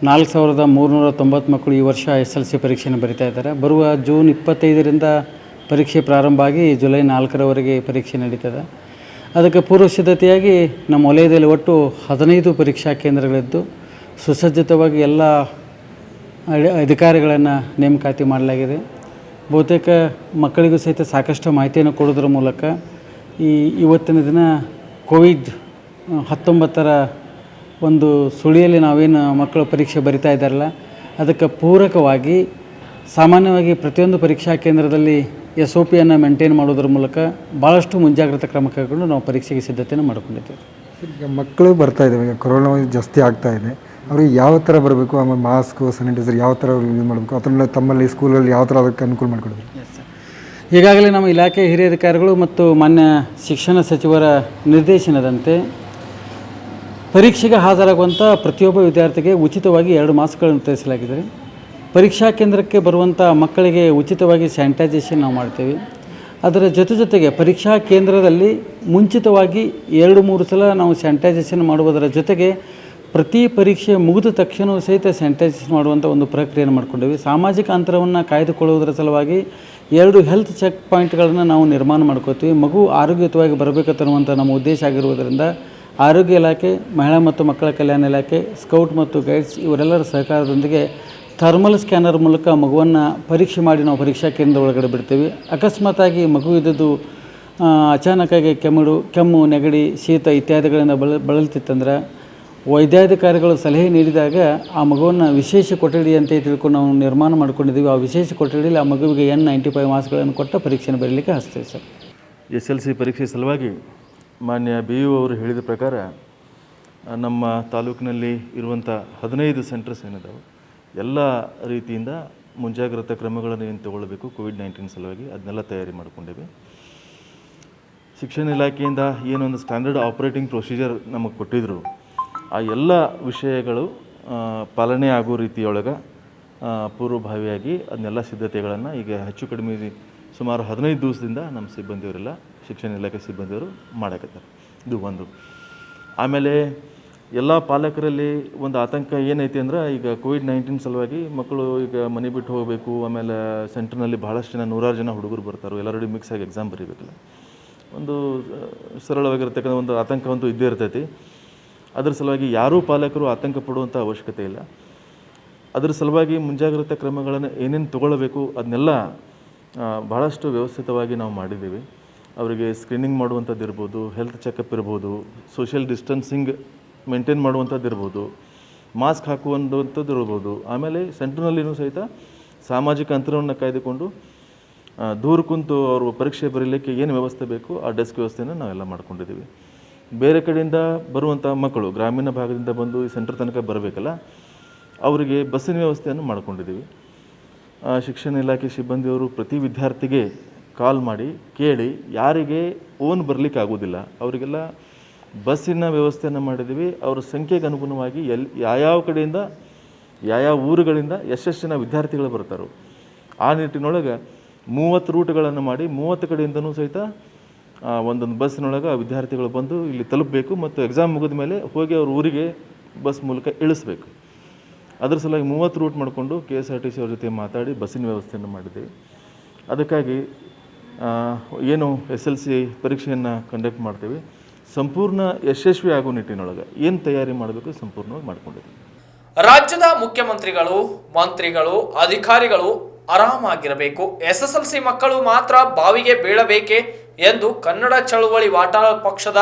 4390 ಮಕ್ಕಳು ಈ ವರ್ಷ SSLC ಪರೀಕ್ಷೆಯನ್ನು ಬರೀತಾ ಇದ್ದಾರೆ. ಬರುವ ಜೂನ್ 25ರಿಂದ ಪರೀಕ್ಷೆ ಪ್ರಾರಂಭ ಆಗಿ ಜುಲೈ 4ರವರೆಗೆ ಪರೀಕ್ಷೆ ನಡೀತದೆ. ಅದಕ್ಕೆ ಪೂರ್ವ ಸಿದ್ಧತೆಯಾಗಿ ನಮ್ಮ ವಲಯದಲ್ಲಿ ಒಟ್ಟು 15 ಪರೀಕ್ಷಾ ಕೇಂದ್ರಗಳಿದ್ದು ಸುಸಜ್ಜಿತವಾಗಿ ಎಲ್ಲ ಅಧಿಕಾರಿಗಳನ್ನು ನೇಮಕಾತಿ ಮಾಡಲಾಗಿದೆ. ಬಹುತೇಕ ಮಕ್ಕಳಿಗೂ ಸಹಿತ ಸಾಕಷ್ಟು ಮಾಹಿತಿಯನ್ನು ಕೊಡೋದ್ರ ಮೂಲಕ ಇವತ್ತಿನ ದಿನ ಕೋವಿಡ್-19 ಒಂದು ಸುಳಿಯಲ್ಲಿ ನಾವೇನು ಮಕ್ಕಳು ಪರೀಕ್ಷೆ ಬರಿತಾ ಇದ್ದಾರಲ್ಲ, ಅದಕ್ಕೆ ಪೂರಕವಾಗಿ ಸಾಮಾನ್ಯವಾಗಿ ಪ್ರತಿಯೊಂದು ಪರೀಕ್ಷಾ ಕೇಂದ್ರದಲ್ಲಿ SOPಯನ್ನು ಮೇಂಟೈನ್ ಮಾಡೋದ್ರ ಮೂಲಕ ಭಾಳಷ್ಟು ಮುಂಜಾಗ್ರತಾ ಕ್ರಮ ಕೈಗೊಂಡು ನಾವು ಪರೀಕ್ಷೆಗೆ ಸಿದ್ಧತೆಯನ್ನು ಮಾಡಿಕೊಂಡಿದ್ದೇವೆ. ಈಗ ಮಕ್ಕಳು ಬರ್ತಾ ಇದ್ದಾವೆ, ಈಗ ಕೊರೋನಾ ಜಾಸ್ತಿ ಆಗ್ತಾ ಇದೆ, ಅವ್ರಿಗೆ ಯಾವ ಥರ ಬರಬೇಕು, ಆಮೇಲೆ ಮಾಸ್ಕು ಸ್ಯಾನಿಟೈಸರ್ ಯಾವ ಥರ ಯೂಸ್ ಮಾಡಬೇಕು, ಅದನ್ನು ತಮ್ಮಲ್ಲಿ ಸ್ಕೂಲಲ್ಲಿ ಯಾವ ಥರ ಅದಕ್ಕೆ ಅನುಕೂಲ ಮಾಡಿಕೊಡಿದ್ರು? ಈಗಾಗಲೇ ನಮ್ಮ ಇಲಾಖೆ ಹಿರಿಯ ಅಧಿಕಾರಿಗಳು ಮತ್ತು ಮಾನ್ಯ ಶಿಕ್ಷಣ ಸಚಿವರ ನಿರ್ದೇಶನದಂತೆ ಪರೀಕ್ಷೆಗೆ ಹಾಜರಾಗುವಂಥ ಪ್ರತಿಯೊಬ್ಬ ವಿದ್ಯಾರ್ಥಿಗೆ ಉಚಿತವಾಗಿ 2 ಮಾಸ್ಕ್ಗಳನ್ನು ವಿತರಿಸಲಾಗಿದೆ. ಪರೀಕ್ಷಾ ಕೇಂದ್ರಕ್ಕೆ ಬರುವಂಥ ಮಕ್ಕಳಿಗೆ ಉಚಿತವಾಗಿ ಸ್ಯಾನಿಟೈಸೇಷನ್ ನಾವು ಮಾಡ್ತೇವೆ. ಅದರ ಜೊತೆಗೆ ಪರೀಕ್ಷಾ ಕೇಂದ್ರದಲ್ಲಿ ಮುಂಚಿತವಾಗಿ 2-3 ಸಲ ನಾವು ಸ್ಯಾನಿಟೈಸೇಷನ್ ಮಾಡುವುದರ ಜೊತೆಗೆ ಪ್ರತಿ ಪರೀಕ್ಷೆ ಮುಗಿದ ತಕ್ಷಣವೂ ಸಹಿತ ಸ್ಯಾನಿಟೈಸೇಷನ್ ಮಾಡುವಂಥ ಒಂದು ಪ್ರಕ್ರಿಯೆಯನ್ನು ಮಾಡ್ಕೊಂಡಿವಿ. ಸಾಮಾಜಿಕ ಅಂತರವನ್ನು ಕಾಯ್ದುಕೊಳ್ಳುವುದರ ಸಲುವಾಗಿ 2 ಹೆಲ್ತ್ ಚೆಕ್ ಪಾಯಿಂಟ್ಗಳನ್ನು ನಾವು ನಿರ್ಮಾಣ ಮಾಡ್ಕೋತೀವಿ. ಮಗು ಆರೋಗ್ಯಯುತವಾಗಿ ಬರಬೇಕಂತನ್ನುವಂಥ ನಮ್ಮ ಉದ್ದೇಶ ಆಗಿರುವುದರಿಂದ ಆರೋಗ್ಯ ಇಲಾಖೆ, ಮಹಿಳಾ ಮತ್ತು ಮಕ್ಕಳ ಕಲ್ಯಾಣ ಇಲಾಖೆ, ಸ್ಕೌಟ್ ಮತ್ತು ಗೈಡ್ಸ್ ಇವರೆಲ್ಲರ ಸಹಕಾರದೊಂದಿಗೆ ಥರ್ಮಲ್ ಸ್ಕ್ಯಾನರ್ ಮೂಲಕ ಮಗುವನ್ನು ಪರೀಕ್ಷೆ ಮಾಡಿ ನಾವು ಪರೀಕ್ಷಾ ಕೇಂದ್ರ ಒಳಗಡೆ ಬಿಡ್ತೀವಿ. ಅಕಸ್ಮಾತಾಗಿ ಮಗು ಇದ್ದದ್ದು ಅಚಾನಕ್ಕಾಗಿ ಕೆಮ್ಮು, ನೆಗಡಿ, ಶೀತ ಇತ್ಯಾದಿಗಳಿಂದ ಬಳಲ್ತಿತ್ತಂದ್ರೆ ವೈದ್ಯಾಧಿಕಾರಿಗಳು ಸಲಹೆ ನೀಡಿದಾಗ ಆ ಮಗುವನ್ನು ವಿಶೇಷ ಕೊಠಡಿ ಅಂತ ತಿಳ್ಕೊಂಡು ನಾವು ನಿರ್ಮಾಣ ಮಾಡ್ಕೊಂಡಿದ್ದೀವಿ. ಆ ವಿಶೇಷ ಕೊಠಡಿಯಲ್ಲಿ ಆ ಮಗುವಿಗೆ N95 ಮಾಸ್ಕ್ಗಳನ್ನು ಕೊಟ್ಟು ಪರೀಕ್ಷೆಯನ್ನು ಬರೀಲಿಕ್ಕೆ ಹಚ್ತೇವೆ ಸರ್. SSLC ಪರೀಕ್ಷೆ ಸಲುವಾಗಿ ಮಾನ್ಯ BU ಅವರು ಹೇಳಿದ ಪ್ರಕಾರ ನಮ್ಮ ತಾಲೂಕಿನಲ್ಲಿ ಇರುವಂಥ 15 ಸೆಂಟರ್ಸ್ ಏನಿದಾವೆ ಎಲ್ಲ ರೀತಿಯಿಂದ ಮುಂಜಾಗ್ರತಾ ಕ್ರಮಗಳನ್ನು ಏನು ತಗೊಳ್ಬೇಕು ಕೋವಿಡ್-19 ಸಲುವಾಗಿ ಅದನ್ನೆಲ್ಲ ತಯಾರಿ ಮಾಡ್ಕೊಂಡಿವಿ. ಶಿಕ್ಷಣ ಇಲಾಖೆಯಿಂದ ಏನೊಂದು ಸ್ಟ್ಯಾಂಡರ್ಡ್ ಆಪರೇಟಿಂಗ್ ಪ್ರೊಸೀಜರ್ ನಮಗೆ ಕೊಟ್ಟಿದ್ದರು, ಆ ಎಲ್ಲ ವಿಷಯಗಳು ಪಾಲನೆ ಆಗೋ ರೀತಿಯೊಳಗೆ ಪೂರ್ವಭಾವಿಯಾಗಿ ಅದನ್ನೆಲ್ಲ ಸಿದ್ಧತೆಗಳನ್ನು ಈಗ ಹೆಚ್ಚು ಕಡಿಮೆ ಸುಮಾರು 15 ದಿವಸದಿಂದ ನಮ್ಮ ಸಿಬ್ಬಂದಿಯವರೆಲ್ಲ ಶಿಕ್ಷಣ ಇಲಾಖೆ ಸಿಬ್ಬಂದಿಯವರು ಮಾಡಕತ್ತಾರೆ. ಇದು ಒಂದು. ಆಮೇಲೆ ಎಲ್ಲ ಪಾಲಕರಲ್ಲಿ ಒಂದು ಆತಂಕ ಏನೈತಿ ಅಂದ್ರೆ, ಈಗ ಕೋವಿಡ್-19 ಸಲುವಾಗಿ ಮಕ್ಕಳು ಈಗ ಮನೆ ಬಿಟ್ಟು ಹೋಗಬೇಕು, ಆಮೇಲೆ ಸೆಂಟರ್ನಲ್ಲಿ ಭಾಳಷ್ಟು ಜನ 100 ಜನ ಹುಡುಗರು ಬರ್ತಾರೆ, ಎಲ್ಲರೂ ಮಿಕ್ಸ್ ಆಗಿ ಎಕ್ಸಾಮ್ ಬರೀಬೇಕಲ್ಲ, ಒಂದು ಸರಳವಾಗಿರ್ತಕ್ಕಂಥ ಒಂದು ಆತಂಕ ಅಂತೂ ಇದ್ದೇ ಇರ್ತೈತಿ. ಅದರ ಸಲುವಾಗಿ ಯಾರೂ ಪಾಲಕರು ಆತಂಕ ಪಡುವಂಥ ಅವಶ್ಯಕತೆ ಇಲ್ಲ. ಅದರ ಸಲುವಾಗಿ ಮುಂಜಾಗ್ರತಾ ಕ್ರಮಗಳನ್ನು ಏನೇನು ತೊಗೊಳ್ಬೇಕು ಅದನ್ನೆಲ್ಲ ಭಾಳಷ್ಟು ವ್ಯವಸ್ಥಿತವಾಗಿ ನಾವು ಮಾಡಿದ್ದೀವಿ. ಅವರಿಗೆ ಸ್ಕ್ರೀನಿಂಗ್ ಮಾಡುವಂಥದ್ದು ಇರ್ಬೋದು, ಹೆಲ್ತ್ ಚೆಕಪ್ ಇರ್ಬೋದು, ಸೋಷಿಯಲ್ ಡಿಸ್ಟೆನ್ಸಿಂಗ್ ಮೇಂಟೈನ್ ಮಾಡುವಂಥದ್ದು ಇರ್ಬೋದು, ಮಾಸ್ಕ್ ಹಾಕುವಂಥದ್ದು ಇರ್ಬೋದು. ಆಮೇಲೆ ಸೆಂಟರ್ನಲ್ಲಿನೂ ಸಹಿತ ಸಾಮಾಜಿಕ ಅಂತರವನ್ನು ಕಾಯ್ದುಕೊಂಡು ದೂರ ಕುಂತು ಅವರು ಪರೀಕ್ಷೆ ಬರೀಲಿಕ್ಕೆ ಏನು ವ್ಯವಸ್ಥೆ ಬೇಕು ಆ ಡೆಸ್ಕ್ ವ್ಯವಸ್ಥೆಯನ್ನು ನಾವೆಲ್ಲ ಮಾಡ್ಕೊಂಡಿದ್ದೀವಿ. ಬೇರೆ ಕಡೆಯಿಂದ ಬರುವಂಥ ಮಕ್ಕಳು ಗ್ರಾಮೀಣ ಭಾಗದಿಂದ ಬಂದು ಈ ಸೆಂಟರ್ ತನಕ ಬರಬೇಕಲ್ಲ, ಅವರಿಗೆ ಬಸ್ಸಿನ ವ್ಯವಸ್ಥೆಯನ್ನು ಮಾಡ್ಕೊಂಡಿದ್ದೀವಿ. ಶಿಕ್ಷಣ ಇಲಾಖೆ ಸಿಬ್ಬಂದಿಯವರು ಪ್ರತಿ ವಿದ್ಯಾರ್ಥಿಗೆ ಕಾಲ್ ಮಾಡಿ ಕೇಳಿ, ಯಾರಿಗೆ ಓನ್ ಬರಲಿಕ್ಕೆ ಆಗೋದಿಲ್ಲ ಅವರಿಗೆಲ್ಲ ಬಸ್ಸಿನ ವ್ಯವಸ್ಥೆಯನ್ನು ಮಾಡಿದ್ದೀವಿ. ಅವರ ಸಂಖ್ಯೆಗೆ ಅನುಗುಣವಾಗಿ ಯಾವ್ಯಾವ ಕಡೆಯಿಂದ ಯಾವ್ಯಾವ ಊರುಗಳಿಂದ ಎಷ್ಟೆಷ್ಟಿನ ವಿದ್ಯಾರ್ಥಿಗಳು ಬರ್ತಾರೋ ಆ ನಿಟ್ಟಿನೊಳಗೆ 30 ರೂಟ್ಗಳನ್ನು ಮಾಡಿ 30 ಕಡೆಯಿಂದನೂ ಸಹಿತ ಒಂದೊಂದು ಬಸ್ಸಿನೊಳಗೆ ವಿದ್ಯಾರ್ಥಿಗಳು ಬಂದು ಇಲ್ಲಿ ತಲುಪಬೇಕು ಮತ್ತು ಎಕ್ಸಾಮ್ ಮುಗಿದ ಮೇಲೆ ಹೋಗಿ ಅವ್ರ ಊರಿಗೆ ಬಸ್ ಮೂಲಕ ಇಳಿಸ್ಬೇಕು. ಅದರ ಸಲುವಾಗಿ 30 ರೂಟ್ ಮಾಡಿಕೊಂಡು KSRTC ಅವ್ರ ಜೊತೆ ಮಾತಾಡಿ ಬಸ್ಸಿನ ವ್ಯವಸ್ಥೆಯನ್ನು ಮಾಡಿದ್ದೀವಿ. ಅದಕ್ಕಾಗಿ ಏನು SLC ಪರೀಕ್ಷೆಯನ್ನು ಕಂಡಕ್ಟ್ ಮಾಡ್ತೀವಿ, ಸಂಪೂರ್ಣ ಯಶಸ್ವಿ ಆಗೋ ನಿಟ್ಟಿನೊಳಗೆ ಏನು ತಯಾರಿ ಮಾಡಬೇಕು ಸಂಪೂರ್ಣವಾಗಿ ಮಾಡ್ಕೊಂಡಿದ್ದೀವಿ. ರಾಜ್ಯದ ಮುಖ್ಯಮಂತ್ರಿಗಳು, ಮಂತ್ರಿಗಳು, ಅಧಿಕಾರಿಗಳು ಆರಾಮಾಗಿರಬೇಕು. SSLC ಮಕ್ಕಳು ಮಾತ್ರ ಬಾವಿಗೆ ಬೀಳಬೇಕೆ ಎಂದು ಕನ್ನಡ ಚಳುವಳಿ ವಾಟಾಳ್ ಪಕ್ಷದ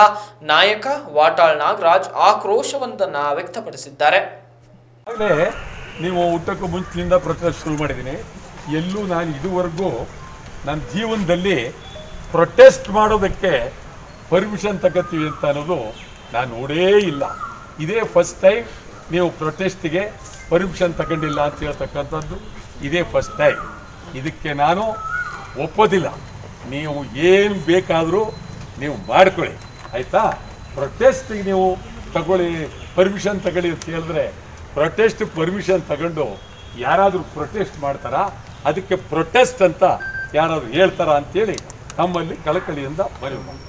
ನಾಯಕ ವಾಟಾಳ್ ನಾಗರಾಜ್ ಆಕ್ರೋಶವೊಂದನ್ನ ವ್ಯಕ್ತಪಡಿಸಿದ್ದಾರೆ. ನೀವು ಊಟಕ್ಕೂ ಮುಂಚಿನಿಂದ ಪ್ರೊಟೆಸ್ಟ್ ಶುರು ಮಾಡಿದ್ದೀನಿ. ಎಲ್ಲೂ ನಾನು ಇದುವರೆಗೂ ನನ್ನ ಜೀವನದಲ್ಲಿ ಪ್ರೊಟೆಸ್ಟ್ ಮಾಡೋದಕ್ಕೆ ಪರ್ಮಿಷನ್ ತಗೋತೀವಿ ಅಂತ ಅನ್ನೋದು ನಾನು ನೋಡೇ ಇಲ್ಲ. ಇದೇ ಫಸ್ಟ್ ಟೈಮ್ ನೀವು ಪ್ರೊಟೆಸ್ಟಿಗೆ ಪರ್ಮಿಷನ್ ತಗೊಂಡಿಲ್ಲ ಅಂತ ಹೇಳ್ತಕ್ಕಂಥದ್ದು ಇದೇ ಫಸ್ಟ್ ಟೈಮ್. ಇದಕ್ಕೆ ನಾನು ಒಪ್ಪೋದಿಲ್ಲ. ನೀವು ಏನು ಬೇಕಾದರೂ ನೀವು ಮಾಡ್ಕೊಳ್ಳಿ, ಆಯಿತಾ? ಪ್ರೊಟೆಸ್ಟಿಗೆ ನೀವು ತಗೊಳ್ಳಿ, ಪರ್ಮಿಷನ್ ತಗೊಳ್ಳಿ ಅಂತ ಹೇಳಿದ್ರೆ ಪ್ರೊಟೆಸ್ಟ್ ಪರ್ಮಿಷನ್ ತಗೊಂಡು ಯಾರಾದರೂ ಪ್ರೊಟೆಸ್ಟ್ ಮಾಡ್ತಾರಾ? ಅದಕ್ಕೆ ಪ್ರೊಟೆಸ್ಟ್ ಅಂತ ಯಾರಾದರೂ ಹೇಳ್ತಾರಾ ಅಂತೇಳಿ ನಮ್ಮಲ್ಲಿ ಕಳಕಳಿಯಿಂದ ಮನವಿ ಮಾಡಿ.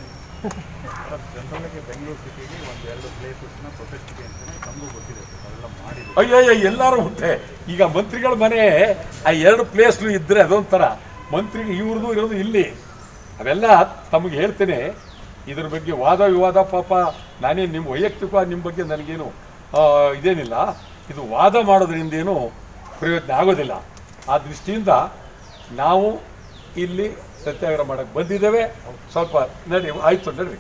ಅಯ್ಯಯ್ಯ, ಎಲ್ಲರೂ ಉಂಟೆ. ಈಗ ಮಂತ್ರಿಗಳ ಮನೆ ಆ 2 ಪ್ಲೇಸ್ಲು ಇದ್ದರೆ ಅದೊಂಥರ, ಮಂತ್ರಿಗೆ ಇವ್ರದ್ದು ಇರೋದು ಇಲ್ಲಿ. ಅವೆಲ್ಲ ತಮಗೆ ಹೇಳ್ತೇನೆ. ಇದ್ರ ಬಗ್ಗೆ ವಾದ ವಿವಾದ ಪಾಪ ನಾನೇ ನಿಮ್ಮ ವೈಯಕ್ತಿಕವಾಗಿ ನಿಮ್ಮ ಬಗ್ಗೆ ನನಗೇನು ಇದೇನಿಲ್ಲ. ಇದು ವಾದ ಮಾಡೋದ್ರಿಂದ ಏನು ಪ್ರಯೋಜನ ಆಗೋದಿಲ್ಲ. ಆ ದೃಷ್ಟಿಯಿಂದ ನಾವು ಇಲ್ಲಿ ಸತ್ಯಾಗ್ರಹ ಮಾಡಕ್ಕೆ ಬಂದಿದ್ದೇವೆ. ಸ್ವಲ್ಪ ನಡಿ, ಆಯ್ತು ನಡ್ರಿ,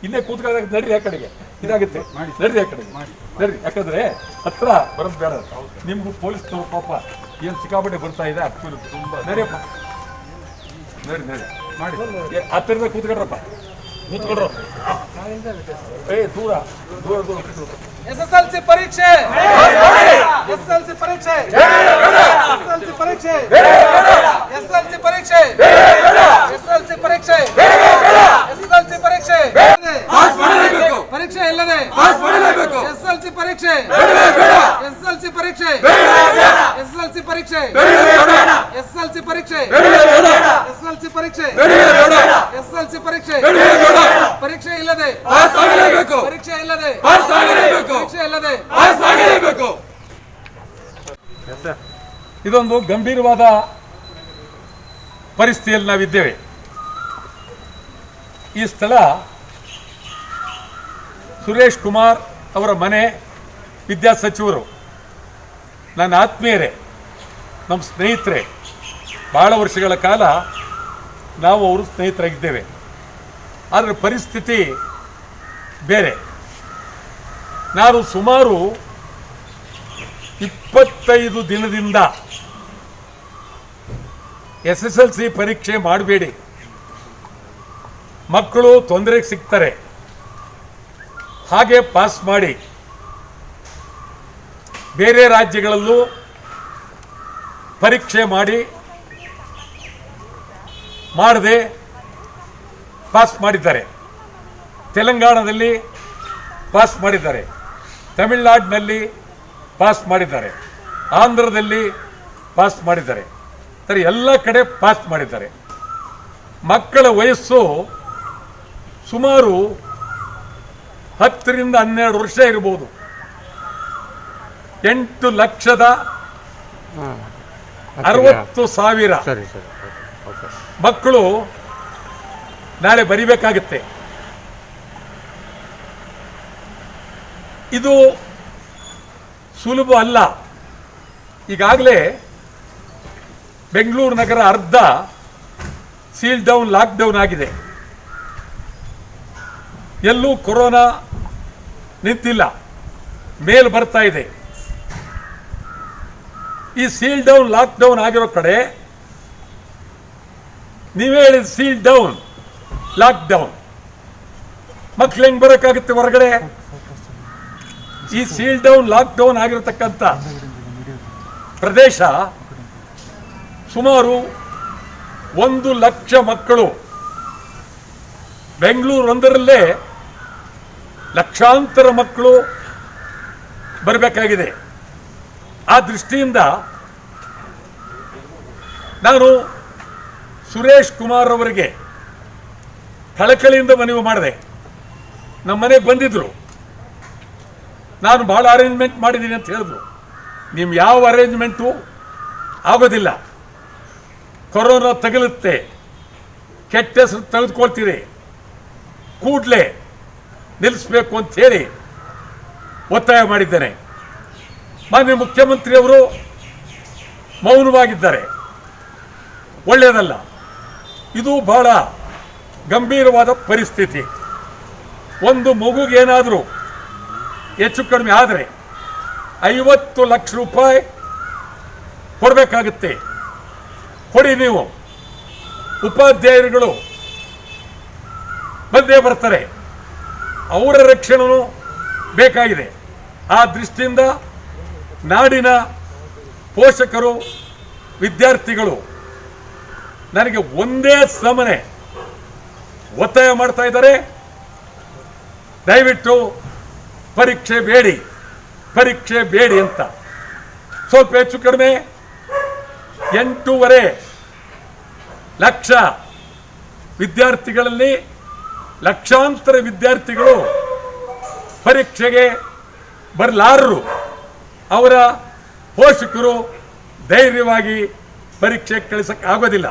ಇಲ್ಲೇ ಕೂತ್ಕೊಳ್ಳೋಕೆ ನಡ್ರಿ, ಆ ಕಡೆಗೆ ಇದಾಗುತ್ತೆ, ನಡ್ರಿ ಆ ಕಡೆಗೆ ನಡ್ರಿ. ಯಾಕಂದ್ರೆ ಹತ್ರ ಬರೋದು ಬೇಡ, ನಿಮ್ಗೂ ಪೊಲೀಸ್ನವ್ರು ಪಾಪ ಏನು ಸಿಕ್ಕಾಪಟ್ಟೆ ಬರ್ತಾ ಇದೆ. ಅಷ್ಟು ತುಂಬ ನಡಿಯಪ್ಪ, ನಡಿ ಮಾಡಿ ಹತ್ತಿರದ ಕೂತ್ಕೊಳ್ರಪ್ಪ, ಕೂತ್ಕೊಳ್ರು. ದೂರ ದೂರ ದೂರ. SSLC ಪರೀಕ್ಷೆ, SSLC ಪರೀಕ್ಷೆ, SSLC ಪರೀಕ್ಷೆ, SSLC ಪರೀಕ್ಷೆ, SSLC ಪರೀಕ್ಷೆ, SSLC ಪರೀಕ್ಷೆ ಪರೀಕ್ಷೆ ಇಲ್ಲದೆ SSLC ಪರೀಕ್ಷೆ, SSLC ಪರೀಕ್ಷೆ, SSLC ಪರೀಕ್ಷೆ, SSLC ಪರೀಕ್ಷೆ, SSLC ಪರೀಕ್ಷೆ, SSLC ಪರೀಕ್ಷೆ, ಪರೀಕ್ಷೆ ಇಲ್ಲದೆ ಪರೀಕ್ಷೆ ಇಲ್ಲದೆ ಪರೀಕ್ಷೆ ಇಲ್ಲದೆ. ಇದೊಂದು ಗಂಭೀರವಾದ ಪರಿಸ್ಥಿತಿಯಲ್ಲಿ ನಾವಿದ್ದೇವೆ. ಈ ಸ್ಥಳ ಸುರೇಶ್ ಕುಮಾರ್ ಅವರ ಮನೆ, ವಿದ್ಯಾ ಸಚಿವರು, ನನ್ನ ಆತ್ಮೀಯರೇ, ನಮ್ಮ ಸ್ನೇಹಿತರೆ. ಬಹಳ ವರ್ಷಗಳ ಕಾಲ ನಾವು ಅವರು ಸ್ನೇಹಿತರಾಗಿದ್ದೇವೆ. ಆದರೆ ಪರಿಸ್ಥಿತಿ ಬೇರೆ. ನಾನು ಸುಮಾರು 25 ದಿನದಿಂದ SSLC ಪರೀಕ್ಷೆ ಮಾಡಬೇಡಿ, ಮಕ್ಕಳು ತೊಂದರೆಗೆ ಸಿಗ್ತಾರೆ, ಹಾಗೆ ಪಾಸ್ ಮಾಡಿ. ಬೇರೆ ರಾಜ್ಯಗಳಲ್ಲೂ ಪರೀಕ್ಷೆ ಮಾಡದೆ ಪಾಸ್ ಮಾಡಿದ್ದಾರೆ. ತೆಲಂಗಾಣದಲ್ಲಿ ಪಾಸ್ ಮಾಡಿದ್ದಾರೆ, ತಮಿಳುನಾಡಿನಲ್ಲಿ ಪಾಸ್ ಮಾಡಿದ್ದಾರೆ, ಆಂಧ್ರದಲ್ಲಿ ಪಾಸ್ ಮಾಡಿದ್ದಾರೆ, ಸರಿ ಎಲ್ಲ ಕಡೆ ಪಾಸ್ ಮಾಡಿದ್ದಾರೆ. ಮಕ್ಕಳ ವಯಸ್ಸು ಸುಮಾರು 10 ರಿಂದ 12 ವರ್ಷ ಇರ್ಬೋದು. 8,60,000 ಮಕ್ಕಳು ನಾಳೆ ಬರಿಬೇಕಾಗುತ್ತೆ. ಇದು ಸುಲಭ ಅಲ್ಲ. ಈಗಾಗಲೇ ಬೆಂಗಳೂರು ನಗರ ಅರ್ಧ ಸೀಲ್ ಡೌನ್, ಲಾಕ್ಡೌನ್ ಆಗಿದೆ. ಎಲ್ಲೂ ಕೊರೋನಾ ನಿಂತಿಲ್ಲ, ಮೇಲ್ ಬರ್ತಾ ಇದೆ. ಈ ಸೀಲ್ ಡೌನ್, ಲಾಕ್ಡೌನ್ ಆಗಿರೋ ಕಡೆ ನೀವೇ ಹೇಳಿದ ಸೀಲ್ ಡೌನ್, ಲಾಕ್ಡೌನ್, ಮಕ್ಳು ಹೆಂಗ್ ಬರೋಕ್ಕಾಗುತ್ತೆ ಹೊರಗಡೆ? ಈ ಸೀಲ್ ಡೌನ್, ಲಾಕ್ಡೌನ್ ಆಗಿರತಕ್ಕಂಥ ಪ್ರದೇಶ ಸುಮಾರು 1 ಲಕ್ಷ ಮಕ್ಕಳು ಬೆಂಗಳೂರೊಂದರಲ್ಲೇ ಲಕ್ಷಾಂತರ ಮಕ್ಕಳು ಬರಬೇಕಾಗಿದೆ. ಆ ದೃಷ್ಟಿಯಿಂದ ನಾನು ಸುರೇಶ್ ಕುಮಾರ್ ಅವರಿಗೆ ಕಳಕಳಿಯಿಂದ ಮನವಿ ಮಾಡಿದೆ. ನಮ್ಮ ಮನೆಗೆ ಬಂದಿದ್ರು, ನಾನು ಭಾಳ ಅರೇಂಜ್ಮೆಂಟ್ ಮಾಡಿದ್ದೀನಿ ಅಂತ ಹೇಳಿದ್ರು. ನಿಮ್ಮ ಯಾವ ಅರೇಂಜ್ಮೆಂಟು ಆಗೋದಿಲ್ಲ, ಕೊರೋನಾ ತಗಲುತ್ತೆ, ಕೆಟ್ಟ ಹೆಸರು ತೆಗೆದುಕೊಳ್ತೀರಿ, ಕೂಡಲೇ ನಿಲ್ಲಿಸಬೇಕು ಅಂತ ಹೇಳಿ ಒತ್ತಾಯ ಮಾಡಿದ್ದೇನೆ. ಮಾನ್ಯ ಮುಖ್ಯಮಂತ್ರಿಯವರು ಮೌನವಾಗಿದ್ದಾರೆ. ಒಳ್ಳೆಯದಲ್ಲ, ಇದು ಬಹಳ ಗಂಭೀರವಾದ ಪರಿಸ್ಥಿತಿ. ಒಂದು ಮಗುಗೇನಾದರೂ ಹೆಚ್ಚು ಕಡಿಮೆ ಆದರೆ 50 ಲಕ್ಷ ರೂಪಾಯಿ ಕೊಡಬೇಕಾಗುತ್ತೆ. ಕೊಡಿ ನೀವು. ಉಪಾಧ್ಯಾಯರುಗಳು ಬಂದೇ ಬರ್ತಾರೆ, ಅವರ ರಕ್ಷಣೆಯೂ ಬೇಕಾಗಿದೆ. ಆ ದೃಷ್ಟಿಯಿಂದ ನಾಡಿನ ಪೋಷಕರು, ವಿದ್ಯಾರ್ಥಿಗಳು ನನಗೆ ಒಂದೇ ಸಮನೆ ಒತ್ತಾಯ ಮಾಡ್ತಾ ಇದ್ದಾರೆ, ದಯವಿಟ್ಟು ಪರೀಕ್ಷೆ ಬೇಡಿ ಅಂತ. ಸ್ವಲ್ಪ ಹೆಚ್ಚು ಕಡಿಮೆ 8.5 ಲಕ್ಷ ವಿದ್ಯಾರ್ಥಿಗಳಲ್ಲಿ ಲಕ್ಷಾಂತರ ವಿದ್ಯಾರ್ಥಿಗಳು ಪರೀಕ್ಷೆಗೆ ಬರಲಾರರು. ಅವರ ಪೋಷಕರು ಧೈರ್ಯವಾಗಿ ಪರೀಕ್ಷೆಗೆ ಕಳಿಸಕ್ಕೆ ಆಗೋದಿಲ್ಲ.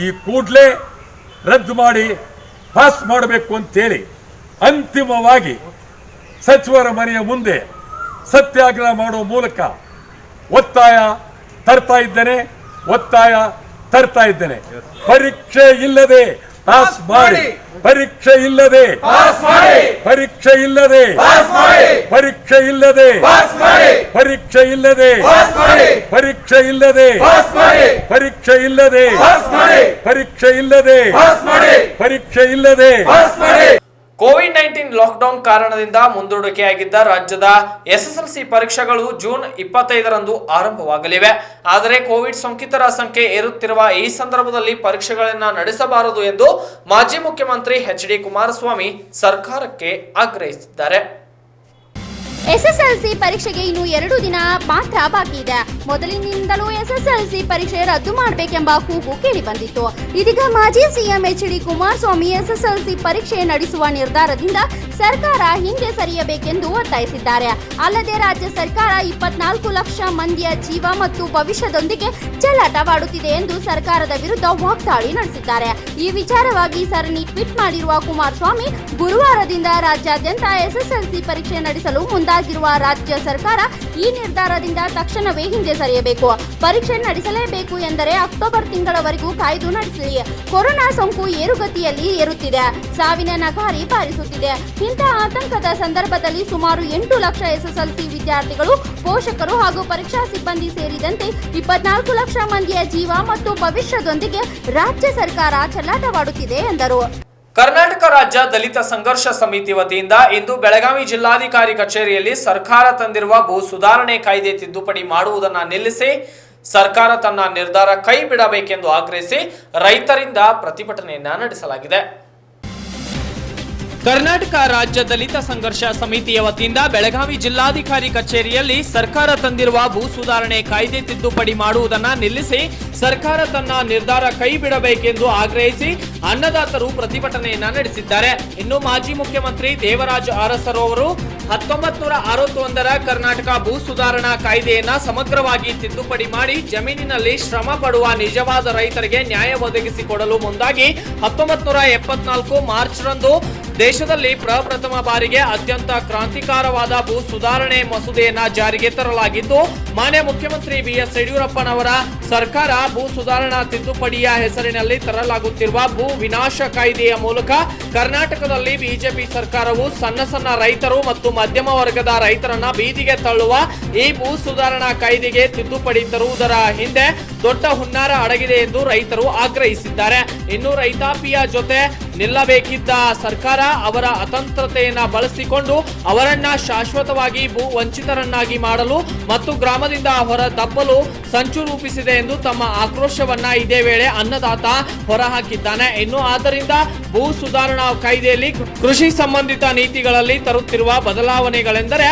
ಈ ಕೂಡಲೇ ರದ್ದು ಮಾಡಿ ಪಾಸ್ ಮಾಡಬೇಕು ಅಂತೇಳಿ ಅಂತಿಮವಾಗಿ ಸಚಿವರ ಮನೆಯ ಮುಂದೆ ಸತ್ಯಾಗ್ರಹ ಮಾಡುವ ಮೂಲಕ ಒತ್ತಾಯ ತರ್ತಾ ಇದ್ದೇನೆ. ಪರೀಕ್ಷೆ ಇಲ್ಲದೆ ಪಾಸ್ ಮಾಡಿ, ಪರೀಕ್ಷೆ ಇಲ್ಲದೆ ಪರೀಕ್ಷೆ ಇಲ್ಲದೆ ಪರೀಕ್ಷೆ ಇಲ್ಲದೆ ಪರೀಕ್ಷೆ ಇಲ್ಲದೆ ಪರೀಕ್ಷೆ ಇಲ್ಲದೆ ಪರೀಕ್ಷೆ ಇಲ್ಲದೆ ಪರೀಕ್ಷೆ ಇಲ್ಲದೆ ಪರೀಕ್ಷೆ ಇಲ್ಲದೆ ಕೋವಿಡ್-19 ಲಾಕ್ಡೌನ್ ಕಾರಣದಿಂದ ಮುಂದೂಡಿಕೆಯಾಗಿದ್ದ ರಾಜ್ಯದ ಎಸ್ಎಸ್ಎಲ್ಸಿ ಪರೀಕ್ಷೆಗಳು ಜೂನ್ 25ರಂದು ಆರಂಭವಾಗಲಿವೆ. ಆದರೆ ಕೋವಿಡ್ ಸೋಂಕಿತರ ಸಂಖ್ಯೆ ಏರುತ್ತಿರುವ ಈ ಸಂದರ್ಭದಲ್ಲಿ ಪರೀಕ್ಷೆಗಳನ್ನು ನಡೆಸಬಾರದು ಎಂದು ಮಾಜಿ ಮುಖ್ಯಮಂತ್ರಿ ಎಚ್.ಡಿ. ಕುಮಾರಸ್ವಾಮಿ ಸರ್ಕಾರಕ್ಕೆ ಆಗ್ರಹಿಸಿದ್ದಾರೆ. ಎಸ್ಎಸ್ಎಲ್ಸಿ ಪರೀಕ್ಷೆಗೆ ಇನ್ನು 2 ದಿನ ಮಾತ್ರ ಬಾಕಿ ಇದೆ. ಮೊದಲಿನಿಂದಲೂ ಎಸ್ಎಸ್ಎಲ್ಸಿ ಪರೀಕ್ಷೆ ರದ್ದು ಮಾಡಬೇಕೆಂಬ ಕೂಗು ಕೇಳಿ ಬಂದಿತ್ತು. ಇದೀಗ ಮಾಜಿ ಸಿಎಂ ಎಚ್.ಡಿ. ಕುಮಾರಸ್ವಾಮಿ ಎಸ್ಎಸ್ಎಲ್ಸಿ ಪರೀಕ್ಷೆ ನಡೆಸುವ ನಿರ್ಧಾರದಿಂದ ಸರ್ಕಾರ ಹಿಂದೆ ಸರಿಯಬೇಕೆಂದು ಒತ್ತಾಯಿಸಿದ್ದಾರೆ. ಅಲ್ಲದೆ ರಾಜ್ಯ ಸರ್ಕಾರ 24 ಲಕ್ಷ ಮಂದಿಯ ಜೀವ ಮತ್ತು ಭವಿಷ್ಯದೊಂದಿಗೆ ಚೆಲ್ಲಾಟವಾಡುತ್ತಿದೆ ಎಂದು ಸರ್ಕಾರದ ವಿರುದ್ಧ ವಾಗ್ದಾಳಿ ನಡೆಸಿದ್ದಾರೆ. ಈ ವಿಚಾರವಾಗಿ ಸರಣಿ ಟ್ವೀಟ್ ಮಾಡಿರುವ ಕುಮಾರಸ್ವಾಮಿ, ಗುರುವಾರದಿಂದ ರಾಜ್ಯಾದ್ಯಂತ ಎಸ್ಎಸ್ಎಲ್ಸಿ ಪರೀಕ್ಷೆ ನಡೆಸಲು ಮುಂದಾಗಿರುವ ರಾಜ್ಯ ಸರ್ಕಾರ ಈ ನಿರ್ಧಾರದಿಂದ ತಕ್ಷಣವೇ ಹಿಂದೆ ಸರಿಯಬೇಕು. ಪರೀಕ್ಷೆ ನಡೆಸಲೇಬೇಕು ಎಂದರೆ ಅಕ್ಟೋಬರ್ ತಿಂಗಳವರೆಗೂ ಕಾಯ್ದು ನಡೆಸಲಿ. ಕೊರೋನಾ ಸೋಂಕು ಏರುಗತಿಯಲ್ಲಿ ಏರುತ್ತಿದೆ, ಸಾವಿನ ನಗಾರಿ ಬಾರಿಸುತ್ತಿದೆ. ಇಂತಹ ಆತಂಕದ ಸಂದರ್ಭದಲ್ಲಿ ಸುಮಾರು 8 ಲಕ್ಷ ಎಸ್ಎಸ್ಎಲ್ಸಿ ವಿದ್ಯಾರ್ಥಿಗಳು, ಪೋಷಕರು ಹಾಗೂ ಪರೀಕ್ಷಾ ಸಿಬ್ಬಂದಿ ಸೇರಿದಂತೆ 24 ಲಕ್ಷ ಮಂದಿಯ ಜೀವ ಮತ್ತು ಭವಿಷ್ಯದೊಂದಿಗೆ ರಾಜ್ಯ ಸರ್ಕಾರ ಚೆಲ್ಲಾಟವಾಡುತ್ತಿದೆ ಎಂದರು. ಕರ್ನಾಟಕ ರಾಜ್ಯ ದಲಿತ ಸಂಘರ್ಷ ಸಮಿತಿ ವತಿಯಿಂದ ಇಂದು ಬೆಳಗಾವಿ ಜಿಲ್ಲಾಧಿಕಾರಿ ಕಚೇರಿಯಲ್ಲಿ ಸರ್ಕಾರ ತಂದಿರುವ ಭೂ ಸುಧಾರಣೆ ಕಾಯ್ದೆ ತಿದ್ದುಪಡಿ ಮಾಡುವುದನ್ನು ನಿಲ್ಲಿಸಿ ಸರ್ಕಾರ ತನ್ನ ನಿರ್ಧಾರ ಕೈ ಬಿಡಬೇಕೆಂದು ಆಗ್ರಹಿಸಿ ರೈತರಿಂದ ಪ್ರತಿಭಟನೆಯನ್ನ ನಡೆಸಲಾಗಿದೆ. ಕರ್ನಾಟಕ ರಾಜ್ಯ ದಲಿತ ಸಂಘರ್ಷ ಸಮಿತಿಯ ವತಿಯಿಂದ ಬೆಳಗಾವಿ ಜಿಲ್ಲಾಧಿಕಾರಿ ಕಚೇರಿಯಲ್ಲಿ ಸರ್ಕಾರ ತಂದಿರುವ ಭೂ ಸುಧಾರಣೆ ಕಾಯ್ದೆ ತಿದ್ದುಪಡಿ ಮಾಡುವುದನ್ನು ನಿಲ್ಲಿಸಿ ಸರ್ಕಾರ ತನ್ನ ನಿರ್ಧಾರ ಕೈ ಬಿಡಬೇಕೆಂದು ಆಗ್ರಹಿಸಿ ಅನ್ನದಾತರು ಪ್ರತಿಭಟನೆಯನ್ನ ನಡೆಸಿದ್ದಾರೆ. ಇನ್ನು ಮಾಜಿ ಮುಖ್ಯಮಂತ್ರಿ ದೇವರಾಜ ಅರಸರು ಅವರು 1961ರ ಕರ್ನಾಟಕ ಭೂ ಸುಧಾರಣಾ ಕಾಯ್ದೆಯನ್ನ ಸಮಗ್ರವಾಗಿ ತಿದ್ದುಪಡಿ ಮಾಡಿ ಜಮೀನಿನಲ್ಲಿ ಶ್ರಮ ಪಡುವ ನಿಜವಾದ ರೈತರಿಗೆ ನ್ಯಾಯ ಒದಗಿಸಿಕೊಡಲು ಮುಂದಾಗಿ 1974 ಮಾರ್ಚ್ರಂದು ದೇಶದಲ್ಲಿ ಪ್ರಪ್ರಥಮ ಬಾರಿಗೆ ಅತ್ಯಂತ ಕ್ರಾಂತಿಕಾರವಾದ ಭೂ ಸುಧಾರಣೆ ಮಸೂದೆಯನ್ನ ಜಾರಿಗೆ ತರಲಾಗಿದ್ದು, ಮಾನ್ಯ ಮುಖ್ಯಮಂತ್ರಿ ಬಿಎಸ್ ಯಡಿಯೂರಪ್ಪನವರ ಸರ್ಕಾರ ಭೂ ಸುಧಾರಣಾ ತಿದ್ದುಪಡಿಯ ಹೆಸರಿನಲ್ಲಿ ತರಲಾಗುತ್ತಿರುವ ಭೂ ವಿನಾಶ ಕಾಯ್ದೆಯ ಮೂಲಕ ಕರ್ನಾಟಕದಲ್ಲಿ ಬಿಜೆಪಿ ಸರ್ಕಾರವು ಸಣ್ಣ ರೈತರು ಮತ್ತು ಮಧ್ಯಮ ವರ್ಗದ ರೈತರನ್ನ ಬೀದಿಗೆ ತಳ್ಳುವ ಈ ಭೂ ಸುಧಾರಣಾ ಕಾಯ್ದೆಗೆ ತಿದ್ದುಪಡಿ ತರುವುದರ ಹಿಂದೆ ದೊಡ್ಡ ಹುನ್ನಾರ ಅಡಗಿದೆ ಎಂದು ರೈತರು ಆಗ್ರಹಿಸಿದ್ದಾರೆ. ಇನ್ನು ರೈತಾಪಿಯ ಜೊತೆ ನಿಲ್ಲಬೇಕಿದ್ದ ಸರ್ಕಾರ ಅವರ ಅತಂತ್ರತೆಯನ್ನ ಬಳಸಿಕೊಂಡು ಅವರನ್ನ ಶಾಶ್ವತವಾಗಿ ಭೂ ವಂಚಿತರನ್ನಾಗಿ ಮಾಡಲು ಮತ್ತು ಗ್ರಾಮದಿಂದ ಹೊರ ದಬ್ಬಲು ಸಂಚು ರೂಪಿಸಿದೆ ಎಂದು ತಮ್ಮ ಆಕ್ರೋಶವನ್ನ ಇದೇ ವೇಳೆ ಅನ್ನದಾತ ಹೊರಹಾಕಿದ್ದಾನೆ. ಇನ್ನು ಆದ್ದರಿಂದ ಭೂ ಸುಧಾರಣಾ ಕಾಯ್ದೆಯಲ್ಲಿ ಕೃಷಿ ಸಂಬಂಧಿತ ನೀತಿಗಳಲ್ಲಿ ತರುತ್ತಿರುವ ಬದಲಾವಣೆಗಳೆಂದರೆ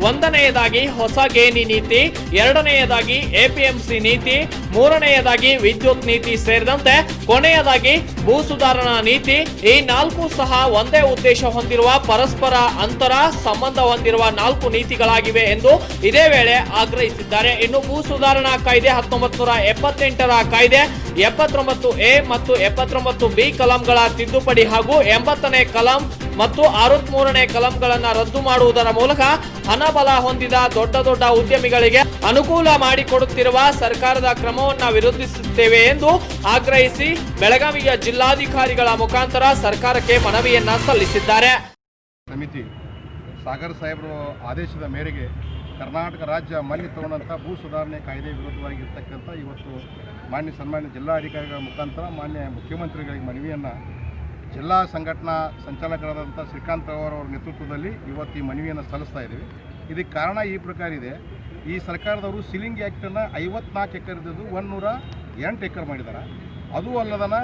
ಒಂದನೆಯದಾಗಿ ಹೊಸ ಗೇಣಿ ನೀತಿ, ಎರಡನೆಯದಾಗಿ ಎಪಿಎಂಸಿ ನೀತಿ, ಮೂರನೆಯದಾಗಿ ವಿದ್ಯುತ್ ನೀತಿ ಸೇರಿದಂತೆ ಕೊನೆಯದಾಗಿ ಭೂ ಸುಧಾರಣಾ ನೀತಿ. ಈ ನಾಲ್ಕು ಸಹ ಒಂದೇ ಉದ್ದೇಶ ಹೊಂದಿರುವ ಪರಸ್ಪರ ಅಂತರ ಸಂಬಂಧ ಹೊಂದಿರುವ 4 ನೀತಿಗಳಾಗಿವೆ ಎಂದು ಇದೇ ವೇಳೆ ಆಗ್ರಹಿಸಿದ್ದಾರೆ. ಇನ್ನು ಭೂ ಸುಧಾರಣಾ ಕಾಯ್ದೆ 1978ರ ಕಾಯ್ದೆ 79A ಮತ್ತು 79B ಕಲಂಗಳ ತಿದ್ದುಪಡಿ ಹಾಗೂ 80ನೇ ಕಲಂ ಮತ್ತು 63ನೇ ಕಲಂಗಳನ್ನು ರದ್ದು ಮಾಡುವುದರ ಮೂಲಕ ಹಣಬಲ ಹೊಂದಿದ ದೊಡ್ಡ ಉದ್ಯಮಿಗಳಿಗೆ ಅನುಕೂಲ ಮಾಡಿಕೊಡುತ್ತಿರುವ ಸರ್ಕಾರದ ಕ್ರಮವನ್ನು ವಿರೋಧಿಸುತ್ತೇವೆ ಎಂದು ಆಗ್ರಹಿಸಿ ಬೆಳಗಾವಿಯ ಜಿಲ್ಲಾಧಿಕಾರಿಗಳ ಮುಖಾಂತರ ಸರ್ಕಾರಕ್ಕೆ ಮನವಿಯನ್ನ ಸಲ್ಲಿಸಿದ್ದಾರೆ. ಸಮಿತಿ ಸಾಗರ್ ಸಾಹೇಬರ ಆದೇಶದ ಮೇರೆಗೆ ಕರ್ನಾಟಕ ರಾಜ್ಯ ಮಾನ್ಯ ತಗೊಂಡಂಥ ಭೂ ಸುಧಾರಣೆ ಕಾಯ್ದೆ ವಿರುದ್ಧವಾಗಿರ್ತಕ್ಕಂಥ ಇವತ್ತು ಸನ್ಮಾನ್ಯ ಜಿಲ್ಲಾಧಿಕಾರಿಗಳ ಮುಖಾಂತರ ಮಾನ್ಯ ಮುಖ್ಯಮಂತ್ರಿಗಳಿಗೆ ಮನವಿಯನ್ನು ಜಿಲ್ಲಾ ಸಂಘಟನಾ ಸಂಚಾಲಕರಾದಂಥ ಶ್ರೀಕಾಂತ್ ಅವರ ನೇತೃತ್ವದಲ್ಲಿ ಇವತ್ತು ಈ ಮನವಿಯನ್ನು ಸಲ್ಲಿಸ್ತಾ ಇದ್ದೀವಿ. ಇದಕ್ಕೆ ಕಾರಣ ಈ ಪ್ರಕಾರ ಇದೆ, ಈ ಸರ್ಕಾರದವರು ಸೀಲಿಂಗ್ ಆ್ಯಕ್ಟನ್ನು 54 ಎಕರೆ ಇದ್ದದ್ದು 108 ಎಕರೆ ಮಾಡಿದ್ದಾರೆ. ಅದು ಅಲ್ಲದನ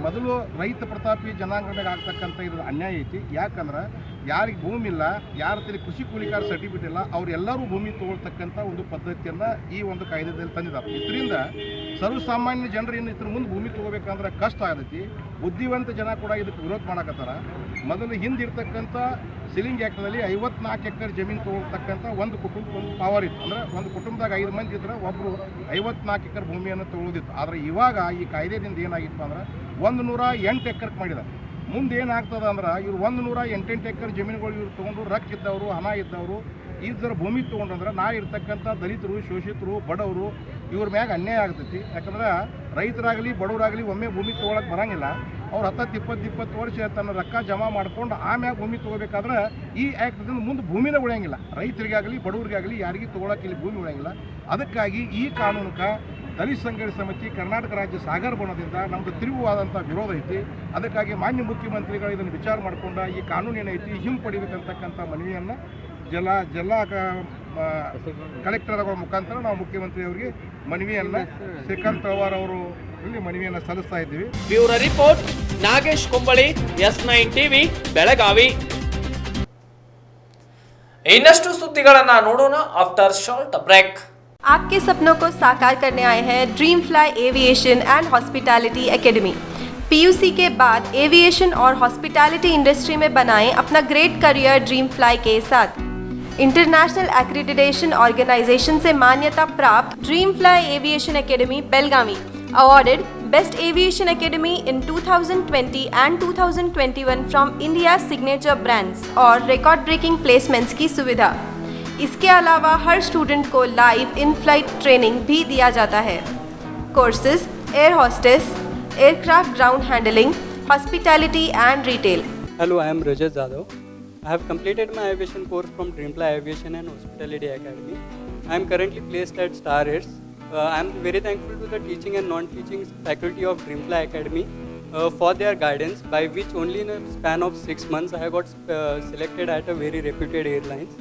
ಮೊದಲು ರೈತ ಪ್ರತಾಪಿ ಜನಾಂಗದಾಗ ಆಗ್ತಕ್ಕಂಥ ಇದು ಅನ್ಯಾಯ ಐತಿ. ಯಾಕಂದ್ರೆ ಯಾರಿಗೆ ಭೂಮಿ ಇಲ್ಲ, ಯಾರ ಹತ್ರ ಕೃಷಿ ಕೂಲಿಕಾರ ಸರ್ಟಿಫಿಕೇಟ್ ಇಲ್ಲ, ಅವರೆಲ್ಲರೂ ಭೂಮಿ ತೊಗೊಳ್ತಕ್ಕಂಥ ಒಂದು ಪದ್ಧತಿಯನ್ನು ಈ ಒಂದು ಕಾಯ್ದೆಯಲ್ಲಿ ತಂದಿದ್ದಾರೆ. ಇದರಿಂದ ಸರ್ವಸಾಮಾನ್ಯ ಜನರು ಏನು ಇದ್ರ ಮುಂದೆ ಭೂಮಿ ತೊಗೋಬೇಕಂದ್ರೆ ಕಷ್ಟ ಆಗತೈತಿ. ಬುದ್ಧಿವಂತ ಜನ ಕೂಡ ಇದಕ್ಕೆ ವಿರೋಧ ಮಾಡಕತ್ತಾರ. ಮೊದಲು ಹಿಂದಿರ್ತಕ್ಕಂಥ ಸೀಲಿಂಗ್ ಆ್ಯಕ್ಟ್ದಲ್ಲಿ 54 ಎಕರೆ ಜಮೀನು ತೊಗೊಳ್ತಕ್ಕಂಥ ಒಂದು ಕುಟುಂಬಕ್ಕೆ ಒಂದು ಪವರ್ ಇತ್ತು. ಅಂದರೆ ಒಂದು ಕುಟುಂಬದಾಗ 5 ಮಂದಿ ಇದ್ರೆ ಒಬ್ಬರು 54 ಎಕರೆ ಭೂಮಿಯನ್ನು ತೊಗೊಳೋದಿತ್ತು. ಆದರೆ ಇವಾಗ ಈ ಕಾಯ್ದೆದಿಂದ ಏನಾಗಿತ್ತು ಅಂದ್ರೆ 108 ಎಕರೆಗೆ ಮಾಡಿದ್ದಾರೆ. ಮುಂದೆ ಏನಾಗ್ತದೆ ಅಂದ್ರೆ ಇವ್ರು 108 ಎಕರೆ ಜಮೀನುಗಳು ಇವ್ರು ತೊಗೊಂಡು ರೊಕ್ಕ ಇದ್ದವರು, ಹಣ ಇದ್ದವರು ಇದರ ಭೂಮಿ ತೊಗೊಂಡ್ರೆ ನಾ ಇರ್ತಕ್ಕಂಥ ದಲಿತರು, ಶೋಷಿತರು, ಬಡವರು ಇವ್ರ ಮ್ಯಾಗ ಅನ್ಯಾಯ ಆಗ್ತೈತಿ. ಯಾಕಂದ್ರೆ ರೈತರಾಗಲಿ ಬಡವರಾಗಲಿ ಒಮ್ಮೆ ಭೂಮಿ ತೊಗೊಳಕ್ಕೆ ಬರೋಂಗಿಲ್ಲ. ಅವ್ರು 10-20 ವರ್ಷ ತನ್ನ ರೊಕ್ಕ ಜಮಾ ಮಾಡ್ಕೊಂಡು ಆಮ್ಯಾಗ ಭೂಮಿ ತೊಗೋಬೇಕಾದ್ರೆ ಈ ಆ್ಯಕ್ಟ್ದಿಂದ ಮುಂದೆ ಭೂಮಿನೇ ಉಳಿಯಂಗಿಲ್ಲ. ರೈತರಿಗಾಗಲಿ ಬಡವರಿಗಾಗಲಿ ಯಾರಿಗೂ ತೊಗೊಳಕ್ಕೆ ಇಲ್ಲಿ ಭೂಮಿ ಉಳಿಯಂಗಿಲ್ಲ. ಅದಕ್ಕಾಗಿ ಈ ಕಾನೂನಕ್ಕೆ ದಲಿತ ಸಂಘರ್ಷ ಸಮಿತಿ ಕರ್ನಾಟಕ ರಾಜ್ಯ ಸಾಗರ ಬಣದಿಂದ ನಮ್ಮದು ತಿರುವಾದಂಥ ವಿರೋಧ ಐತಿ. ಅದಕ್ಕಾಗಿ ಮಾನ್ಯ ಮುಖ್ಯಮಂತ್ರಿಗಳು ಇದನ್ನು ವಿಚಾರ ಮಾಡಿಕೊಂಡ ಈ ಕಾನೂನು ಏನೈತಿ ಹಿಂಪಡಿಬೇಕಂತಕ್ಕಂಥ ಮನವಿಯನ್ನು ಜಿಲ್ಲಾ ಕಲೆಕ್ಟರ್ಗಳ ಮುಖಾಂತರ ನಾವು ಮುಖ್ಯಮಂತ್ರಿಯವರಿಗೆ ಮನವಿಯನ್ನು ಶ್ರೀಕಾಂತ್ ಪವಾರ್ ಅವರು ಇಲ್ಲಿ ಮನವಿಯನ್ನು ಸಲ್ಲಿಸ್ತಾ ಇದ್ದೀವಿ. Bureau report Nagesh Kumbali, S9 TV, Belagavi. ಇನ್ನಷ್ಟು ಸುದ್ದಿಗಳನ್ನ ನೋಡೋಣ ಆಫ್ಟರ್ ಶಾರ್ಟ್ ಬ್ರೇಕ್. आपके सपनों को साकार करने आए हैं dream fly aviation and hospitality academy. PUC के बाद एविएशन और हॉस्पिटैलिटी इंडस्ट्री में बनाएं अपना ग्रेट करियर ड्रीम फ्लाई के साथ। इंटरनेशनल एक्रेडिटेशन ऑर्गेनाइजेशन से मान्यता प्राप्त dream fly aviation academy Belagavi awarded best aviation academy in 2020 and 2021 from India signature brands और रिकॉर्ड ब्रेकिंग प्लेसमेंट्स की सुविधा। इसके अलावा हर स्टूडेंट को लाइव इन फ्लाइट ट्रेनिंग भी दिया जाता है। Courses air hostess, aircraft ground handling, hospitality and retail. Hello, I am Rajat Jadhav. I have completed my aviation course from Dreamfly Aviation and Hospitality Academy. I am currently placed at Star Airs. I am very thankful to the teaching and non-teaching faculty of Dreamfly Academy for their guidance, by which only in a span of 6 months I have got selected at a very reputed airlines.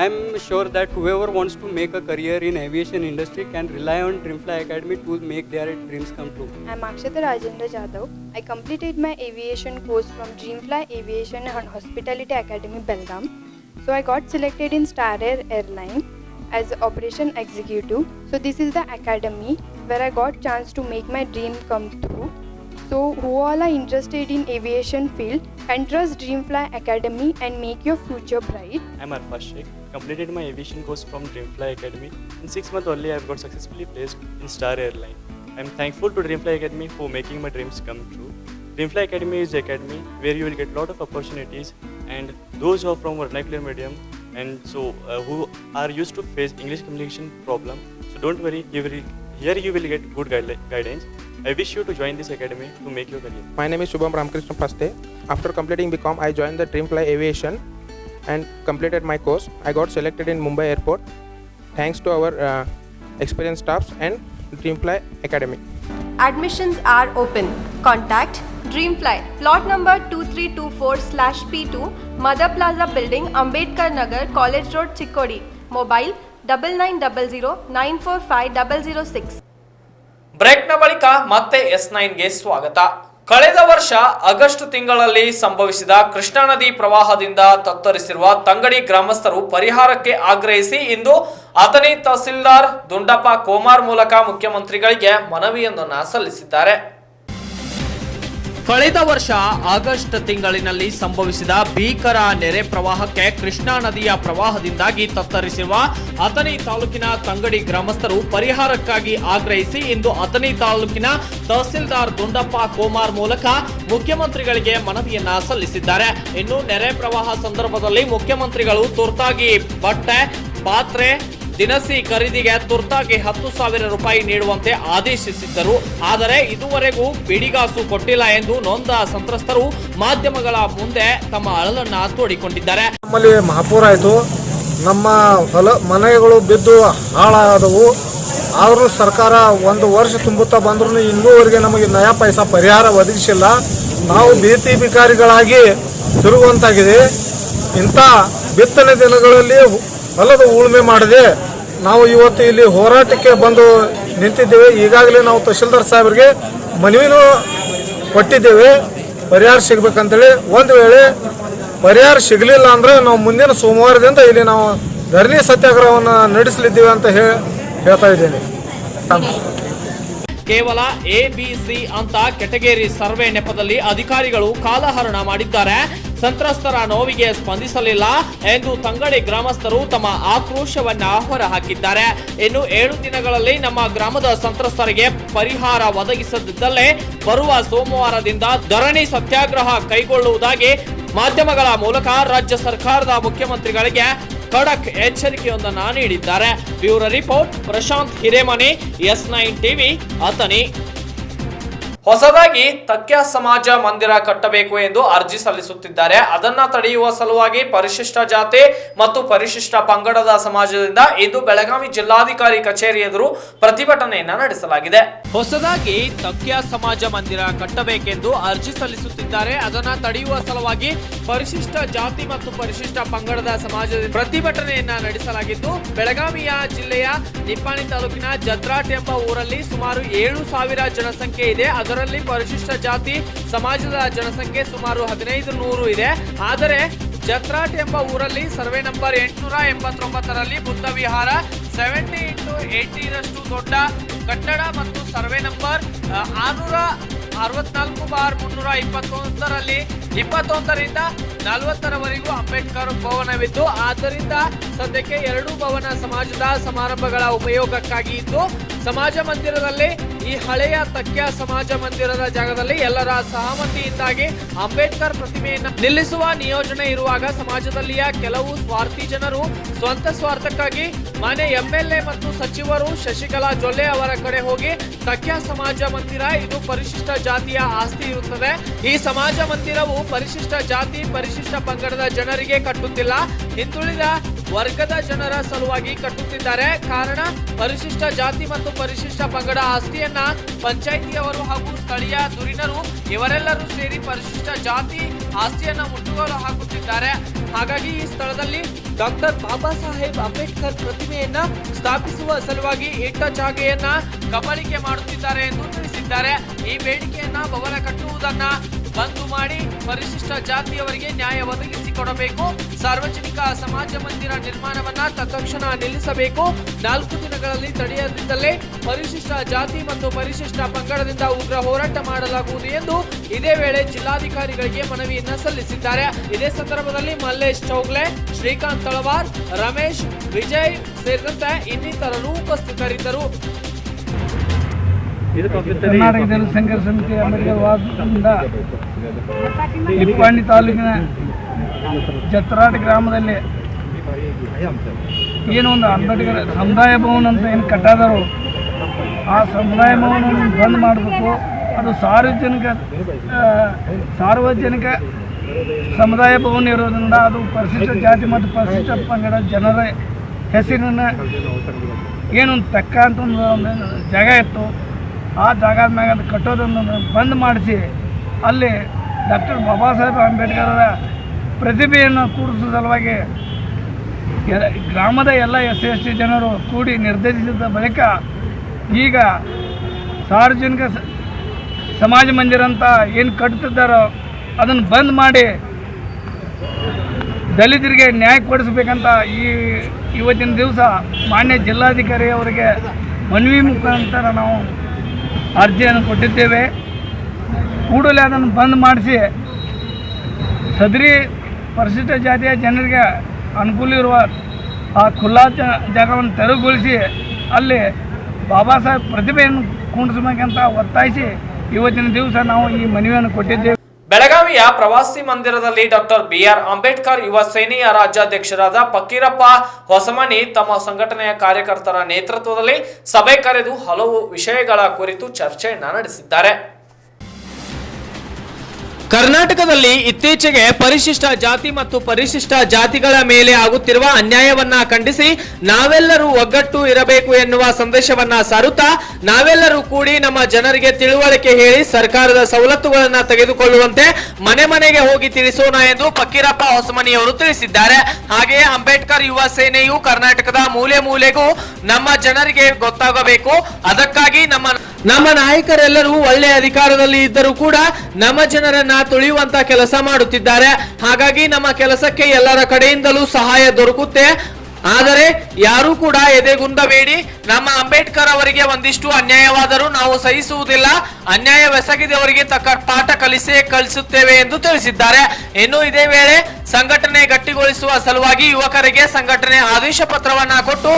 I am sure that whoever wants to make a career in aviation industry can rely on Dreamfly Academy to make their dreams come true. I am Akshata Rajendra Jadhav. I completed my aviation course from Dreamfly Aviation and Hospitality Academy, Belgaum. So I got selected in Star Air Airline as operation executive. So this is the academy where I got chance to make my dream come true. So who all are interested in aviation field can trust Dreamfly Academy and make your future bright. I am Arfaz Sheikh. Completed my aviation course from Dreamfly Academy. In 6 months only I have got successfully placed in Star Airline. I am thankful to Dreamfly Academy for making my dreams come true. Dreamfly Academy is the academy where you will get a lot of opportunities, and those who are from vernacular medium and so who are used to face English communication problem. So don't worry, here you will get good guidance. I wish you to join this academy to make your career. My name is Shubham Ramakrishna Paste. After completing BCom, I joined the Dreamfly Aviation and completed my course. I got selected in Mumbai Airport thanks to our experienced staffs and Dreamfly Academy. Admissions are open. Contact Dreamfly, plot number 2324/P2, Mother Plaza Building, Ambedkar Nagar, College Road, Chikkodi. Mobile 9900945006. ಬ್ರೇಕ್ನ ಬಳಿಕ ಮತ್ತೆ S9ಗೆ ಸ್ವಾಗತ. ಕಳೆದ ವರ್ಷ ಆಗಸ್ಟ್ ತಿಂಗಳಲ್ಲಿ ಸಂಭವಿಸಿದ ಕೃಷ್ಣಾ ನದಿ ಪ್ರವಾಹದಿಂದ ತತ್ತರಿಸಿರುವ ತಂಗಡಿ ಗ್ರಾಮಸ್ಥರು ಪರಿಹಾರಕ್ಕೆ ಆಗ್ರಹಿಸಿ ಇಂದು ಅಥಣಿ ತಹಸೀಲ್ದಾರ್ ದುಂಡಪ್ಪ ಕೋಮಾರ್ ಮೂಲಕ ಮುಖ್ಯಮಂತ್ರಿಗಳಿಗೆ ಮನವಿಯೊಂದನ್ನು ಸಲ್ಲಿಸಿದ್ದಾರೆ. ಕಳೆದ ವರ್ಷ ಆಗಸ್ಟ್ ತಿಂಗಳಿನಲ್ಲಿ ಸಂಭವಿಸಿದ ಭೀಕರ ನೆರೆ ಪ್ರವಾಹಕ್ಕೆ ಕೃಷ್ಣಾ ನದಿಯ ಪ್ರವಾಹದಿಂದಾಗಿ ತತ್ತರಿಸಿರುವ ಅಥಣಿ ತಾಲೂಕಿನ ತಂಗಡಿ ಗ್ರಾಮಸ್ಥರು ಪರಿಹಾರಕ್ಕಾಗಿ ಆಗ್ರಹಿಸಿ ಇಂದು ಅಥಣಿ ತಾಲೂಕಿನ ತಹಸೀಲ್ದಾರ್ ದುಂಡಪ್ಪ ಕೋಮಾರ್ ಮೂಲಕ ಮುಖ್ಯಮಂತ್ರಿಗಳಿಗೆ ಮನವಿಯನ್ನ ಸಲ್ಲಿಸಿದ್ದಾರೆ. ಇನ್ನು ನೆರೆ ಪ್ರವಾಹ ಸಂದರ್ಭದಲ್ಲಿ ಮುಖ್ಯಮಂತ್ರಿಗಳು ತುರ್ತಾಗಿ ಬಟ್ಟೆ, ಪಾತ್ರೆ, ದಿನಸಿ ಖರೀದಿಗೆ ತುರ್ತಾಗಿ 10,000 ರೂಪಾಯಿ ನೀಡುವಂತೆ ಆದೇಶಿಸಿದ್ದರು. ಆದರೆ ಇದುವರೆಗೂ ಬಿಡಿಗಾಸು ಕೊಟ್ಟಿಲ್ಲ ಎಂದು ನೊಂದ ಸಂತ್ರಸ್ತರು ಮಾಧ್ಯಮಗಳ ಮುಂದೆ ತಮ್ಮ ಅಳಲನ್ನ ತೋಡಿಕೊಂಡಿದ್ದಾರೆ. ನಮ್ಮಲ್ಲಿ ಮಹಾಪೂರ ಆಯಿತು, ನಮ್ಮ ಮನೆಗಳು ಬಿದ್ದು ಹಾಳಾದವು. ಆದರೂ ಸರ್ಕಾರ ಒಂದು ವರ್ಷ ತುಂಬುತ್ತಾ ಬಂದರೂ ಇನ್ನೂವರೆಗೆ ನಮಗೆ ನಯಾ ಪೈಸಾ ಪರಿಹಾರ ಒದಗಿಸಿಲ್ಲ. ನಾವು ಭೀತಿ ಬಿಕಾರಿಗಳಾಗಿ ತಿರುಗುವಂತಾಗಿದೆ. ಇಂಥ ಬಿತ್ತನೆ ದಿನಗಳಲ್ಲಿ ಹೊಲದ ಉಳುಮೆ ಮಾಡದೆ ನಾವು ಇವತ್ತು ಇಲ್ಲಿ ಹೋರಾಟಕ್ಕೆ ಬಂದು ನಿಂತಿದ್ದೇವೆ. ಈಗಾಗಲೇ ನಾವು ತಹಶೀಲ್ದಾರ್ ಸಾಹೇಬರಿಗೆ ಮನವಿನೂ ಕೊಟ್ಟಿದ್ದೇವೆ ಪರಿಹಾರ ಸಿಗಬೇಕಂತೇಳಿ. ಒಂದು ವೇಳೆ ಪರಿಹಾರ ಸಿಗಲಿಲ್ಲ ಅಂದರೆ ನಾವು ಮುಂದಿನ ಸೋಮವಾರದಿಂದ ಇಲ್ಲಿ ನಾವು ಧರಣಿ ಸತ್ಯಾಗ್ರಹವನ್ನು ನಡೆಸಲಿದ್ದೇವೆ ಅಂತ ಹೇಳ್ತಾ ಇದ್ದೇನೆ. ಕೇವಲ ABC ಅಂತ ಕೆಟಗರಿ ಸರ್ವೆ ನೆಪದಲ್ಲಿ ಅಧಿಕಾರಿಗಳು ಕಾಲಹರಣ ಮಾಡಿದ್ದಾರೆ. ಸಂತ್ರಸ್ತರ ನೋವಿಗೆ ಸ್ಪಂದಿಸಲಿಲ್ಲ ಎಂದು ತಂಗಡಿ ಗ್ರಾಮಸ್ಥರು ತಮ್ಮ ಆಕ್ರೋಶವನ್ನ ಹೊರಹಾಕಿದ್ದಾರೆ. ಇನ್ನು 7 ದಿನಗಳಲ್ಲಿ ನಮ್ಮ ಗ್ರಾಮದ ಸಂತ್ರಸ್ತರಿಗೆ ಪರಿಹಾರ ಒದಗಿಸದಿದ್ದಲ್ಲಿ ಬರುವ ಸೋಮವಾರದಿಂದ ಧರಣಿ ಸತ್ಯಾಗ್ರಹ ಕೈಗೊಳ್ಳುವುದಾಗಿ ಮಾಧ್ಯಮಗಳ ಮೂಲಕ ರಾಜ್ಯ ಸರ್ಕಾರದ ಮುಖ್ಯಮಂತ್ರಿಗಳಿಗೆ ಖಡಕ್ ಎಚ್ಚರಿಕೆಯೊಂದನ್ನು ನೀಡಿದ್ದಾರೆ. Bureau report Prashant Hiremani, S9 TV, Athani. ಹೊಸದಾಗಿ ತಕ್ಯ ಸಮಾಜ ಮಂದಿರ ಕಟ್ಟಬೇಕು ಎಂದು ಅರ್ಜಿ ಸಲ್ಲಿಸುತ್ತಿದ್ದಾರೆ. ಅದನ್ನ ತಡೆಯುವ ಸಲುವಾಗಿ ಪರಿಶಿಷ್ಟ ಜಾತಿ ಮತ್ತು ಪರಿಶಿಷ್ಟ ಪಂಗಡದ ಸಮಾಜದಿಂದ ಇಂದು ಬೆಳಗಾವಿ ಜಿಲ್ಲಾಧಿಕಾರಿ ಕಚೇರಿ ಎದುರು ಪ್ರತಿಭಟನೆಯನ್ನ ನಡೆಸಲಾಗಿದೆ. ಹೊಸದಾಗಿ ತಕ್ಯ ಸಮಾಜ ಮಂದಿರ ಕಟ್ಟಬೇಕೆಂದು ಅರ್ಜಿ ಸಲ್ಲಿಸುತ್ತಿದ್ದಾರೆ. ಅದನ್ನ ತಡೆಯುವ ಸಲುವಾಗಿ ಪರಿಶಿಷ್ಟ ಜಾತಿ ಮತ್ತು ಪರಿಶಿಷ್ಟ ಪಂಗಡದ ಸಮಾಜದಿಂದ ಪ್ರತಿಭಟನೆಯನ್ನ ನಡೆಸಲಾಗಿದ್ದು, ಬೆಳಗಾವಿಯ ಜಿಲ್ಲೆಯ ನಿಪ್ಪಾಣಿ ತಾಲೂಕಿನ ಜತ್ರಾಟ್ ಎಂಬ ಊರಲ್ಲಿ ಸುಮಾರು 7,000 ಜನಸಂಖ್ಯೆ ಇದೆ. ಅದರಲ್ಲಿ ಪರಿಶಿಷ್ಟ ಜಾತಿ ಸಮಾಜದ ಜನಸಂಖ್ಯೆ ಸುಮಾರು 1,500 ಇದೆ. ಆದರೆ ಜತ್ರಾಟ್ ಎಂಬ ಊರಲ್ಲಿ ಸರ್ವೆ ನಂಬರ್ 889ರಲ್ಲಿ ಬುದ್ಧ ವಿಹಾರ 70x80 ದೊಡ್ಡ ಕಟ್ಟಡ ಮತ್ತು ಸರ್ವೆ ನಂಬರ್ 664/321ರಲ್ಲಿ 21ರಿಂದ 40ರವರೆಗೂ ಅಂಬೇಡ್ಕರ್ ಭವನವಿದ್ದು, ಆದ್ದರಿಂದ ಸದ್ಯಕ್ಕೆ 2 ಭವನ ಸಮಾಜದ ಸಮಾರಂಭಗಳ ಉಪಯೋಗಕ್ಕಾಗಿ ಇದ್ದು, ಸಮಾಜ ಮಂದಿರದಲ್ಲಿ ಈ ಹಳೆಯ ತಕ್ಯ ಸಮಾಜ ಮಂದಿರದ ಜಾಗದಲ್ಲಿ ಎಲ್ಲರ ಸಹಮತಿಯಿಂದಾಗಿ ಅಂಬೇಡ್ಕರ್ ಪ್ರತಿಮೆಯನ್ನು ನಿಲ್ಲಿಸುವ ನಿಯೋಜನೆ ಇರುವಾಗ ಸಮಾಜದಲ್ಲಿಯ ಕೆಲವು ಸ್ವಾರ್ಥಿ ಜನರು ಸ್ವಂತ ಸ್ವಾರ್ಥಕ್ಕಾಗಿ ಮಾನ್ಯ MLA ಮತ್ತು ಸಚಿವರು ಶಶಿಕಲಾ ಜೊಲ್ಲೆ ಅವರ ಕಡೆ ಹೋಗಿ ತಕ್ಯ ಸಮಾಜ ಮಂದಿರ ಇದು ಪರಿಶಿಷ್ಟ ಜಾತಿಯ ಆಸ್ತಿ ಇರುತ್ತದೆ, ಈ ಸಮಾಜ ಮಂದಿರವು ಪರಿಶಿಷ್ಟ ಜಾತಿ ಪರಿಶಿಷ್ಟ ಪಂಗಡದ ಜನರಿಗೆ ಕಟ್ಟುತ್ತಿಲ್ಲ, ಹಿಂದುಳಿದ ವರ್ಗದ ಜನರ ಸಲುವಾಗಿ ಕಟ್ಟುತ್ತಿದ್ದಾರೆ. ಕಾರಣ ಪರಿಶಿಷ್ಟ ಜಾತಿ ಮತ್ತು ಪರಿಶಿಷ್ಟ ಪಂಗಡ ಆಸ್ತಿಯನ್ನ ಪಂಚಾಯಿತಿಯವರು ಹಾಗೂ ಸ್ಥಳೀಯ ಧುರೀಣರು ಇವರೆಲ್ಲರೂ ಸೇರಿ ಪರಿಶಿಷ್ಟ ಜಾತಿ ಆಸ್ತಿಯನ್ನ ಮುಟ್ಟುಗೋಲು ಹಾಕುತ್ತಿದ್ದಾರೆ. ಹಾಗಾಗಿ ಈ ಸ್ಥಳದಲ್ಲಿ ಡಾಕ್ಟರ್ ಬಾಬಾ ಸಾಹೇಬ್ ಅಂಬೇಡ್ಕರ್ ಪ್ರತಿಮೆಯನ್ನ ಸ್ಥಾಪಿಸುವ ಸಲುವಾಗಿ ಇಟ್ಟ ಜಾಗೆಯನ್ನ ಕಬಳಿಕೆ ಮಾಡುತ್ತಿದ್ದಾರೆ ಎಂದು ತಿಳಿಸಿದ್ದಾರೆ. ಈ ಬೇಡಿಕೆಯನ್ನ ಭವನ ಕಟ್ಟುವುದನ್ನ ಬಂದ್ ಮಾಡಿ ಪರಿಶಿಷ್ಟ ಜಾತಿಯವರಿಗೆ ನ್ಯಾಯ ಒದಗಿಸಿಕೊಡಬೇಕು, ಸಾರ್ವಜನಿಕ ಸಮಾಜ ಮಂದಿರ ನಿರ್ಮಾಣವನ್ನ ತತ್ಕ್ಷಣ ನಿಲ್ಲಿಸಬೇಕು, 4 ದಿನಗಳಲ್ಲಿ ತಡೆಯದಿದ್ದಲ್ಲಿ ಪರಿಶಿಷ್ಟ ಜಾತಿ ಮತ್ತು ಪರಿಶಿಷ್ಟ ಪಂಗಡದಿಂದ ಉಗ್ರ ಹೋರಾಟ ಮಾಡಲಾಗುವುದು ಎಂದು ಇದೇ ವೇಳೆ ಜಿಲ್ಲಾಧಿಕಾರಿಗಳಿಗೆ ಮನವಿಯನ್ನ ಸಲ್ಲಿಸಿದ್ದಾರೆ. ಇದೇ ಸಂದರ್ಭದಲ್ಲಿ ಮಲ್ಲೇಶ್ ಚೌಗ್ಲೆ, ಶ್ರೀಕಾಂತ್ ತಳವಾರ್, ರಮೇಶ್, ವಿಜಯ್ ಸೇರಿದಂತೆ ಇನ್ನಿತರರು ಉಪಸ್ಥಿತರಿದ್ದರು. ಕರ್ನಾಟಕ ಜನಸಂಘರ್ಷ ಸಮಿತಿ ಅಂಬೇಡ್ಕರ್ ವಾದದಿಂದ ನಿಪ್ಪಾಣಿ ತಾಲೂಕಿನ ಜತ್ರಾಟ್ ಗ್ರಾಮದಲ್ಲಿ ಏನು ಒಂದು ಅಂಬೇಡ್ಕರ್ ಸಮುದಾಯ ಭವನ ಅಂತ ಏನು ಕಟ್ಟಾದರು, ಆ ಸಮುದಾಯ ಭವನವನ್ನು ಬಂದ್ ಮಾಡಬೇಕು. ಅದು ಸಾರ್ವಜನಿಕ ಸಮುದಾಯ ಭವನ ಇರೋದ್ರಿಂದ ಅದು ಪರಿಶಿಷ್ಟ ಜಾತಿ ಮತ್ತು ಪರಿಶಿಷ್ಟ ಪಂಗಡ ಜನರ ಹೆಸರಿನ ಏನೊಂದು ತಕ್ಕ ಅಂತ ಒಂದು ಜಾಗ ಇತ್ತು. ಆ ಜಾಗದ ಮ್ಯಾಗ ಅದು ಕಟ್ಟೋದನ್ನು ಬಂದ್ ಮಾಡಿಸಿ ಅಲ್ಲಿ ಡಾಕ್ಟರ್ ಬಾಬಾ ಸಾಹೇಬ್ ಅಂಬೇಡ್ಕರ್ ಪ್ರತಿಭೆಯನ್ನು ಕೂಡಿಸುವ ಸಲುವಾಗಿ ಗ್ರಾಮದ ಎಲ್ಲ SC/ST ಜನರು ಕೂಡಿ ನಿರ್ಧರಿಸಿದ ಬಳಿಕ ಈಗ ಸಾರ್ವಜನಿಕ ಸಮಾಜ ಮಂದಿರ ಅಂತ ಏನು ಕಟ್ತಿದ್ದಾರೋ ಅದನ್ನು ಬಂದ್ ಮಾಡಿ ದಲಿತರಿಗೆ ನ್ಯಾಯ ಕೊಡಿಸ್ಬೇಕಂತ ಇವತ್ತಿನ ದಿವಸ ಮಾನ್ಯ ಜಿಲ್ಲಾಧಿಕಾರಿ ಅವರಿಗೆ ಮನವಿ ಮುಖಾಂತರ ನಾವು ಅರ್ಜಿಯನ್ನು ಕೊಟ್ಟಿದ್ದೇವೆ. ಕೂಡಲೇ ಅದನ್ನು ಬಂದ್ ಮಾಡಿಸಿ ಸದರಿ ಪರಿಶಿಷ್ಟ ಜಾತಿಯ ಜನರಿಗೆ ಅನುಕೂಲ ಇರುವ ಆ ಖುಲ್ಲಾ ಜಾಗವನ್ನು ತೆರವುಗೊಳಿಸಿ ಅಲ್ಲಿ ಬಾಬಾ ಸಾಹೇಬ್ ಪ್ರತಿಭೆಯನ್ನು ಕುಂಡಿಸಬೇಕಂತ ಒತ್ತಾಯಿಸಿ ಇವತ್ತಿನ ದಿವಸ ನಾವು ಈ ಮನವಿಯನ್ನು ಕೊಟ್ಟಿದ್ದೇವೆ. ಬೆಳಗಾವಿಯ ಪ್ರವಾಸಿ ಮಂದಿರದಲ್ಲಿ ಡಾಕ್ಟರ್ BR ಅಂಬೇಡ್ಕರ್ ಯುವ ಸೇನೆಯ ರಾಜ್ಯಾಧ್ಯಕ್ಷರಾದ ಫಕೀರಪ್ಪ ಹೊಸಮನಿ ತಮ್ಮ ಸಂಘಟನೆಯ ಕಾರ್ಯಕರ್ತರ ನೇತೃತ್ವದಲ್ಲಿ ಸಭೆ ಕರೆದು ಹಲವು ವಿಷಯಗಳ ಕುರಿತು ಚರ್ಚೆಯನ್ನ ನಡೆಸಿದ್ದಾರೆ. ಕರ್ನಾಟಕದಲ್ಲಿ ಇತ್ತೀಚೆಗೆ ಪರಿಶಿಷ್ಟ ಜಾತಿ ಮತ್ತು ಪರಿಶಿಷ್ಟ ಜಾತಿಗಳ ಮೇಲೆ ಆಗುತ್ತಿರುವ ಅನ್ಯಾಯವನ್ನ ಖಂಡಿಸಿ ನಾವೆಲ್ಲರೂ ಒಗ್ಗಟ್ಟು ಇರಬೇಕು ಎನ್ನುವ ಸಂದೇಶವನ್ನ ಸಾರುತ್ತಾ ನಾವೆಲ್ಲರೂ ಕೂಡಿ ನಮ್ಮ ಜನರಿಗೆ ತಿಳುವಳಿಕೆ ಹೇಳಿ ಸರ್ಕಾರದ ಸವಲತ್ತುಗಳನ್ನು ತೆಗೆದುಕೊಳ್ಳುವಂತೆ ಮನೆ ಮನೆಗೆ ಹೋಗಿ ತಿಳಿಸೋಣ ಎಂದು ಫಕೀರಪ್ಪ ಹೊಸಮನಿಯವರು ತಿಳಿಸಿದ್ದಾರೆ. ಹಾಗೆಯೇ ಅಂಬೇಡ್ಕರ್ ಯುವ ಸೇನೆಯು ಕರ್ನಾಟಕದ ಮೂಲೆ ಮೂಲೆಗೂ ನಮ್ಮ ಜನರಿಗೆ ಗೊತ್ತಾಗಬೇಕು. ಅದಕ್ಕಾಗಿ ನಮ್ಮ ನಾಯಕರೆಲ್ಲರೂ ಒಳ್ಳೆಯ ಅಧಿಕಾರದಲ್ಲಿ ಇದ್ದರೂ ಕೂಡ ನಮ್ಮ ಜನರನ್ನ ತುಳಿಯುವಂತ ಕೆಲಸ ಮಾಡುತ್ತಿದ್ದಾರೆ. ಹಾಗಾಗಿ ನಮ್ಮ ಕೆಲಸಕ್ಕೆ ಎಲ್ಲರ ಕಡೆಯಿಂದಲೂ ಸಹಾಯ ದೊರಕುತ್ತೆ. ಆದರೆ ಯಾರೂ ಕೂಡ ಎದೆಗುಂದಬೇಡಿ. ನಮ್ಮ ಅಂಬೇಡ್ಕರ್ ಅವರಿಗೆ ಒಂದಿಷ್ಟು ಅನ್ಯಾಯವಾದರೂ ನಾವು ಸಹಿಸುವುದಿಲ್ಲ. ಅನ್ಯಾಯವೆಸಗಿದವರಿಗೆ ತಕ್ಕ ಪಾಠ ಕಲಿಸುತ್ತೇವೆ ಎಂದು ತಿಳಿಸಿದ್ದಾರೆ. ಇನ್ನು ಇದೇ ವೇಳೆ ಸಂಘಟನೆ ಗಟ್ಟಿಗೊಳಿಸುವ ಸಲುವಾಗಿ ಯುವಕರಿಗೆ ಸಂಘಟನೆ ಆದೇಶ ಪತ್ರವನ್ನ ಕೊಟ್ಟು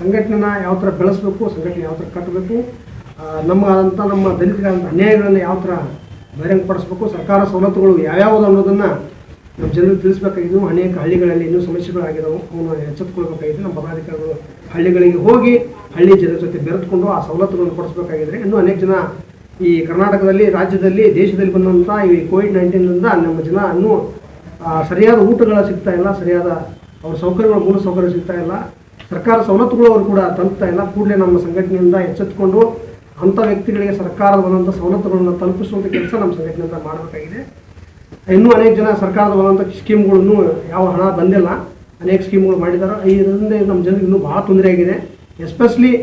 ಸಂಘಟನೆನ ಯಾವ ಥರ ಬೆಳೆಸಬೇಕು, ಸಂಘಟನೆ ಯಾವ ಥರ ಕಟ್ಟಬೇಕು, ನಮ್ಮ ದಲಿತರಾದಂಥ ಅನ್ಯಾಯಗಳನ್ನು ಯಾವ ಥರ ಬಹಿರಂಗಪಡಿಸ್ಬೇಕು, ಸರ್ಕಾರ ಸವಲತ್ತುಗಳು ಯಾವ್ಯಾವುದು ಅನ್ನೋದನ್ನು ನಮ್ಮ ಜನರಿಗೆ ತಿಳಿಸ್ಬೇಕಾಗಿದ್ದು. ಅನೇಕ ಹಳ್ಳಿಗಳಲ್ಲಿ ಇನ್ನೂ ಸಮಸ್ಯೆಗಳಾಗಿದ್ದಾವೆ, ಅವನ್ನ ಎಚ್ಚೆತ್ತುಕೊಳ್ಬೇಕಾಗಿದೆ. ನಮ್ಮ ಪದಾಧಿಕಾರಿಗಳು ಹಳ್ಳಿಗಳಿಗೆ ಹೋಗಿ ಹಳ್ಳಿ ಜನರ ಜೊತೆ ಬೆರೆತುಕೊಂಡು ಆ ಸವಲತ್ತುಗಳನ್ನು ಕೊಡಿಸ್ಬೇಕಾಗಿದ್ರೆ ಇನ್ನೂ ಅನೇಕ ಜನ ಈ ಕರ್ನಾಟಕದಲ್ಲಿ, ರಾಜ್ಯದಲ್ಲಿ, ದೇಶದಲ್ಲಿ ಬಂದಂಥ ಈ ಕೋವಿಡ್-19 ನಮ್ಮ ಜನ ಇನ್ನೂ ಸರಿಯಾದ ಊಟಗಳು ಸಿಗ್ತಾ ಇಲ್ಲ, ಸರಿಯಾದ ಅವ್ರ ಸೌಕರ್ಯಗಳು, ಮೂಲ ಸೌಕರ್ಯ ಸಿಗ್ತಾ ಇಲ್ಲ, ಸರ್ಕಾರ ಸವಲತ್ತುಗಳು ಅವರು ಕೂಡ ತಲುಪ್ತಾ ಇಲ್ಲ. ಕೂಡಲೇ ನಮ್ಮ ಸಂಘಟನೆಯಿಂದ ಎಚ್ಚೆತ್ತುಕೊಂಡು ಅಂಥ ವ್ಯಕ್ತಿಗಳಿಗೆ ಸರ್ಕಾರದ ಬಂದಂಥ ಸವಲತ್ತುಗಳನ್ನು ತಲುಪಿಸುವಂಥ ಕೆಲಸ ನಮ್ಮ ಸಂಘಟನೆಯಿಂದ ಮಾಡಬೇಕಾಗಿದೆ. ಇನ್ನೂ ಅನೇಕ ಜನ ಸರ್ಕಾರದ ಬಂದಂಥ ಸ್ಕೀಮ್ಗಳನ್ನು ಯಾವ ಹಣ ಬಂದಿಲ್ಲ, ಅನೇಕ ಸ್ಕೀಮ್ಗಳು ಮಾಡಿದ್ದಾರೆ. ಇದರಿಂದ ನಮ್ಮ ಜನರಿಗೆ ಇನ್ನೂ ಭಾಳ ತೊಂದರೆ ಆಗಿದೆ. ಎಸ್ಪೆಷಲಿ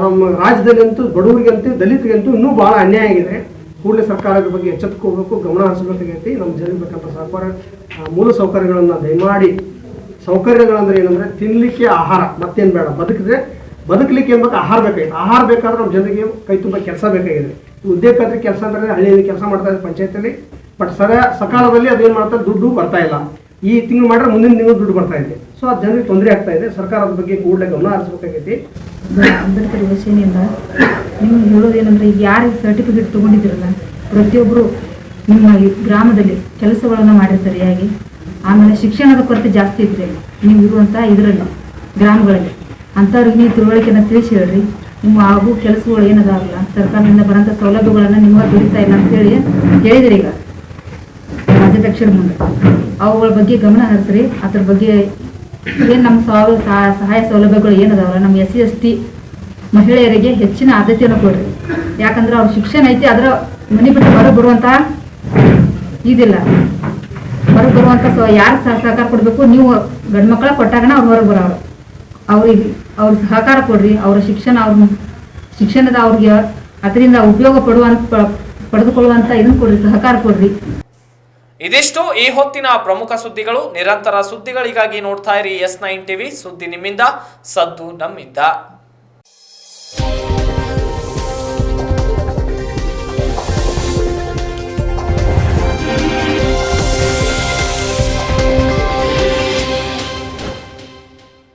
ನಮ್ಮ ರಾಜ್ಯದಲ್ಲಂತೂ ಬಡವರಿಗಂತೂ ದಲಿತರಿಗಂತೂ ಇನ್ನೂ ಭಾಳ ಅನ್ಯಾಯ ಆಗಿದೆ. ಕೂಡಲೇ ಸರ್ಕಾರದ ಬಗ್ಗೆ ಎಚ್ಚೆತ್ತುಕೋಬೇಕು, ಗಮನ ಹರಿಸಬೇಕಾಗೈತಿ. ನಮ್ಮ ಜನರಿಗೆ ಬೇಕಂತ ಮೂಲ ಸೌಕರ್ಯಗಳನ್ನು ದಯಮಾಡಿ, ಸೌಕರ್ಯಗಳಂದ್ರೆ ಏನಂದರೆ ತಿನ್ನಲಿಕ್ಕೆ ಆಹಾರ, ಮತ್ತೇನು ಬೇಡ, ಬದುಕಲಿಕ್ಕೆ ಎಂಬ ಆಹಾರ ಬೇಕಾಗಿದೆ. ಆಹಾರ ಬೇಕಾದ್ರೆ ನಮ್ಮ ಜನರಿಗೆ ಕೈ ತುಂಬ ಕೆಲಸ ಬೇಕಾಗಿದೆ. ಉದ್ಯೋಗಕ್ಕೆ ಕೆಲಸ ಅಂದರೆ ಹಳ್ಳಿಯಲ್ಲಿ ಕೆಲಸ ಮಾಡ್ತಾ ಇದ್ದಾರೆ ಪಂಚಾಯತಲ್ಲಿ, ಬಟ್ ಸಕಾಲದಲ್ಲಿ ಅದೇನು ಮಾಡ್ತಾರೆ, ದುಡ್ಡು ಬರ್ತಾ ಇಲ್ಲ. ಈ ತಿಂಗಳು ಮಾಡಿದ್ರೆ ಮುಂದಿನ ತಿಂಗಳು ದುಡ್ಡು ಬರ್ತಾ ಇದೆ. ಸೊ ಅದು ಜನರಿಗೆ ತೊಂದರೆ ಆಗ್ತಾ ಇದೆ. ಸರ್ಕಾರದ ಬಗ್ಗೆ ಕೂಡಲೇ ಗಮನ ಹರಿಸಬೇಕಾಗೈತಿ. ಅಂಬೇಡ್ಕರ್ ಯುವ ಸೇನೆಯಿಂದ ನೀವು ಹೇಳೋದೇನೆಂದರೆ, ಈಗ ಯಾರು ಸರ್ಟಿಫಿಕೇಟ್ ತೊಗೊಂಡಿದ್ದೀರಲ್ಲ ಪ್ರತಿಯೊಬ್ಬರು ನಿಮ್ಮ ಗ್ರಾಮದಲ್ಲಿ ಕೆಲಸಗಳನ್ನು ಮಾಡಿರಿ ಸರಿಯಾಗಿ. ಆಮೇಲೆ ಶಿಕ್ಷಣದ ಕೊರತೆ ಜಾಸ್ತಿ ಇದ್ರೆ ನೀವು ಇರುವಂಥ ಇದರಲ್ಲಿ ಗ್ರಾಮಗಳಲ್ಲಿ ಅಂಥವ್ರಿಗೆ ನೀವು ತಿಳುವಳಿಕೆಯನ್ನು ತಿಳಿಸಿ ಹೇಳ್ರಿ. ನಿಮ್ಮ ಆಗು ಕೆಲಸಗಳು ಏನದಾಗಲ್ಲ, ಸರ್ಕಾರದಿಂದ ಬರೋಂಥ ಸೌಲಭ್ಯಗಳನ್ನು ನಿಮಗೆ ದೊರೀತಾ ಇಲ್ಲ ಅಂತೇಳಿ ಹೇಳಿದ್ರಿ ಈಗ ರಾಜ್ಯಾಧ್ಯಕ್ಷರ ಮುಂದೆ. ಅವುಗಳ ಬಗ್ಗೆ ಗಮನ ಹರಿಸ್ರಿ. ಅದ್ರ ಬಗ್ಗೆ ಏನು ನಮ್ಮ ಸಹಾಯ ಸೌಲಭ್ಯಗಳು ಏನದಾವಲ್ಲ, ನಮ್ಮ SC/ST ಮಹಿಳೆಯರಿಗೆ ಹೆಚ್ಚಿನ ಆದ್ಯತೆಯನ್ನು ಕೊಡ್ರಿ. ಯಾಕಂದ್ರೆ ಅವ್ರ ಶಿಕ್ಷಣ ಐತಿ, ಅದರ ಮನೆ ಬಿಟ್ಟು ಹೊರಗೆ ಬರುವಂಥ ಇದಿಲ್ಲ. ಹೊರಗೆ ಬರುವಂಥ ಯಾರು ಸಹಕಾರ ಕೊಡಬೇಕು, ನೀವು ಗಂಡು ಮಕ್ಕಳ ಕೊಟ್ಟಾಗನ ಅವ್ರು ಹೊರಗೆ ಬರೋರು. ಅವ್ರ ಸಹಕಾರ ಕೊಡ್ರಿ. ಅವರ ಶಿಕ್ಷಣದ ಅವ್ರಿಗೆ ಅದರಿಂದ ಉಪಯೋಗ ಪಡೆದುಕೊಳ್ಳುವಂಥ ಇದನ್ನು ಕೊಡ್ರಿ, ಸಹಕಾರ ಕೊಡ್ರಿ. ಇದಿಷ್ಟು ಈ ಹೊತ್ತಿನ ಪ್ರಮುಖ ಸುದ್ದಿಗಳು. ನಿರಂತರ ಸುದ್ದಿಗಳಿಗಾಗಿ ನೋಡ್ತಾ ಇರಿ S9 TV. ಸುದ್ದಿ ನಿಮ್ಮಿಂದ, ಸದ್ದು ನಮ್ಮಿಂದ.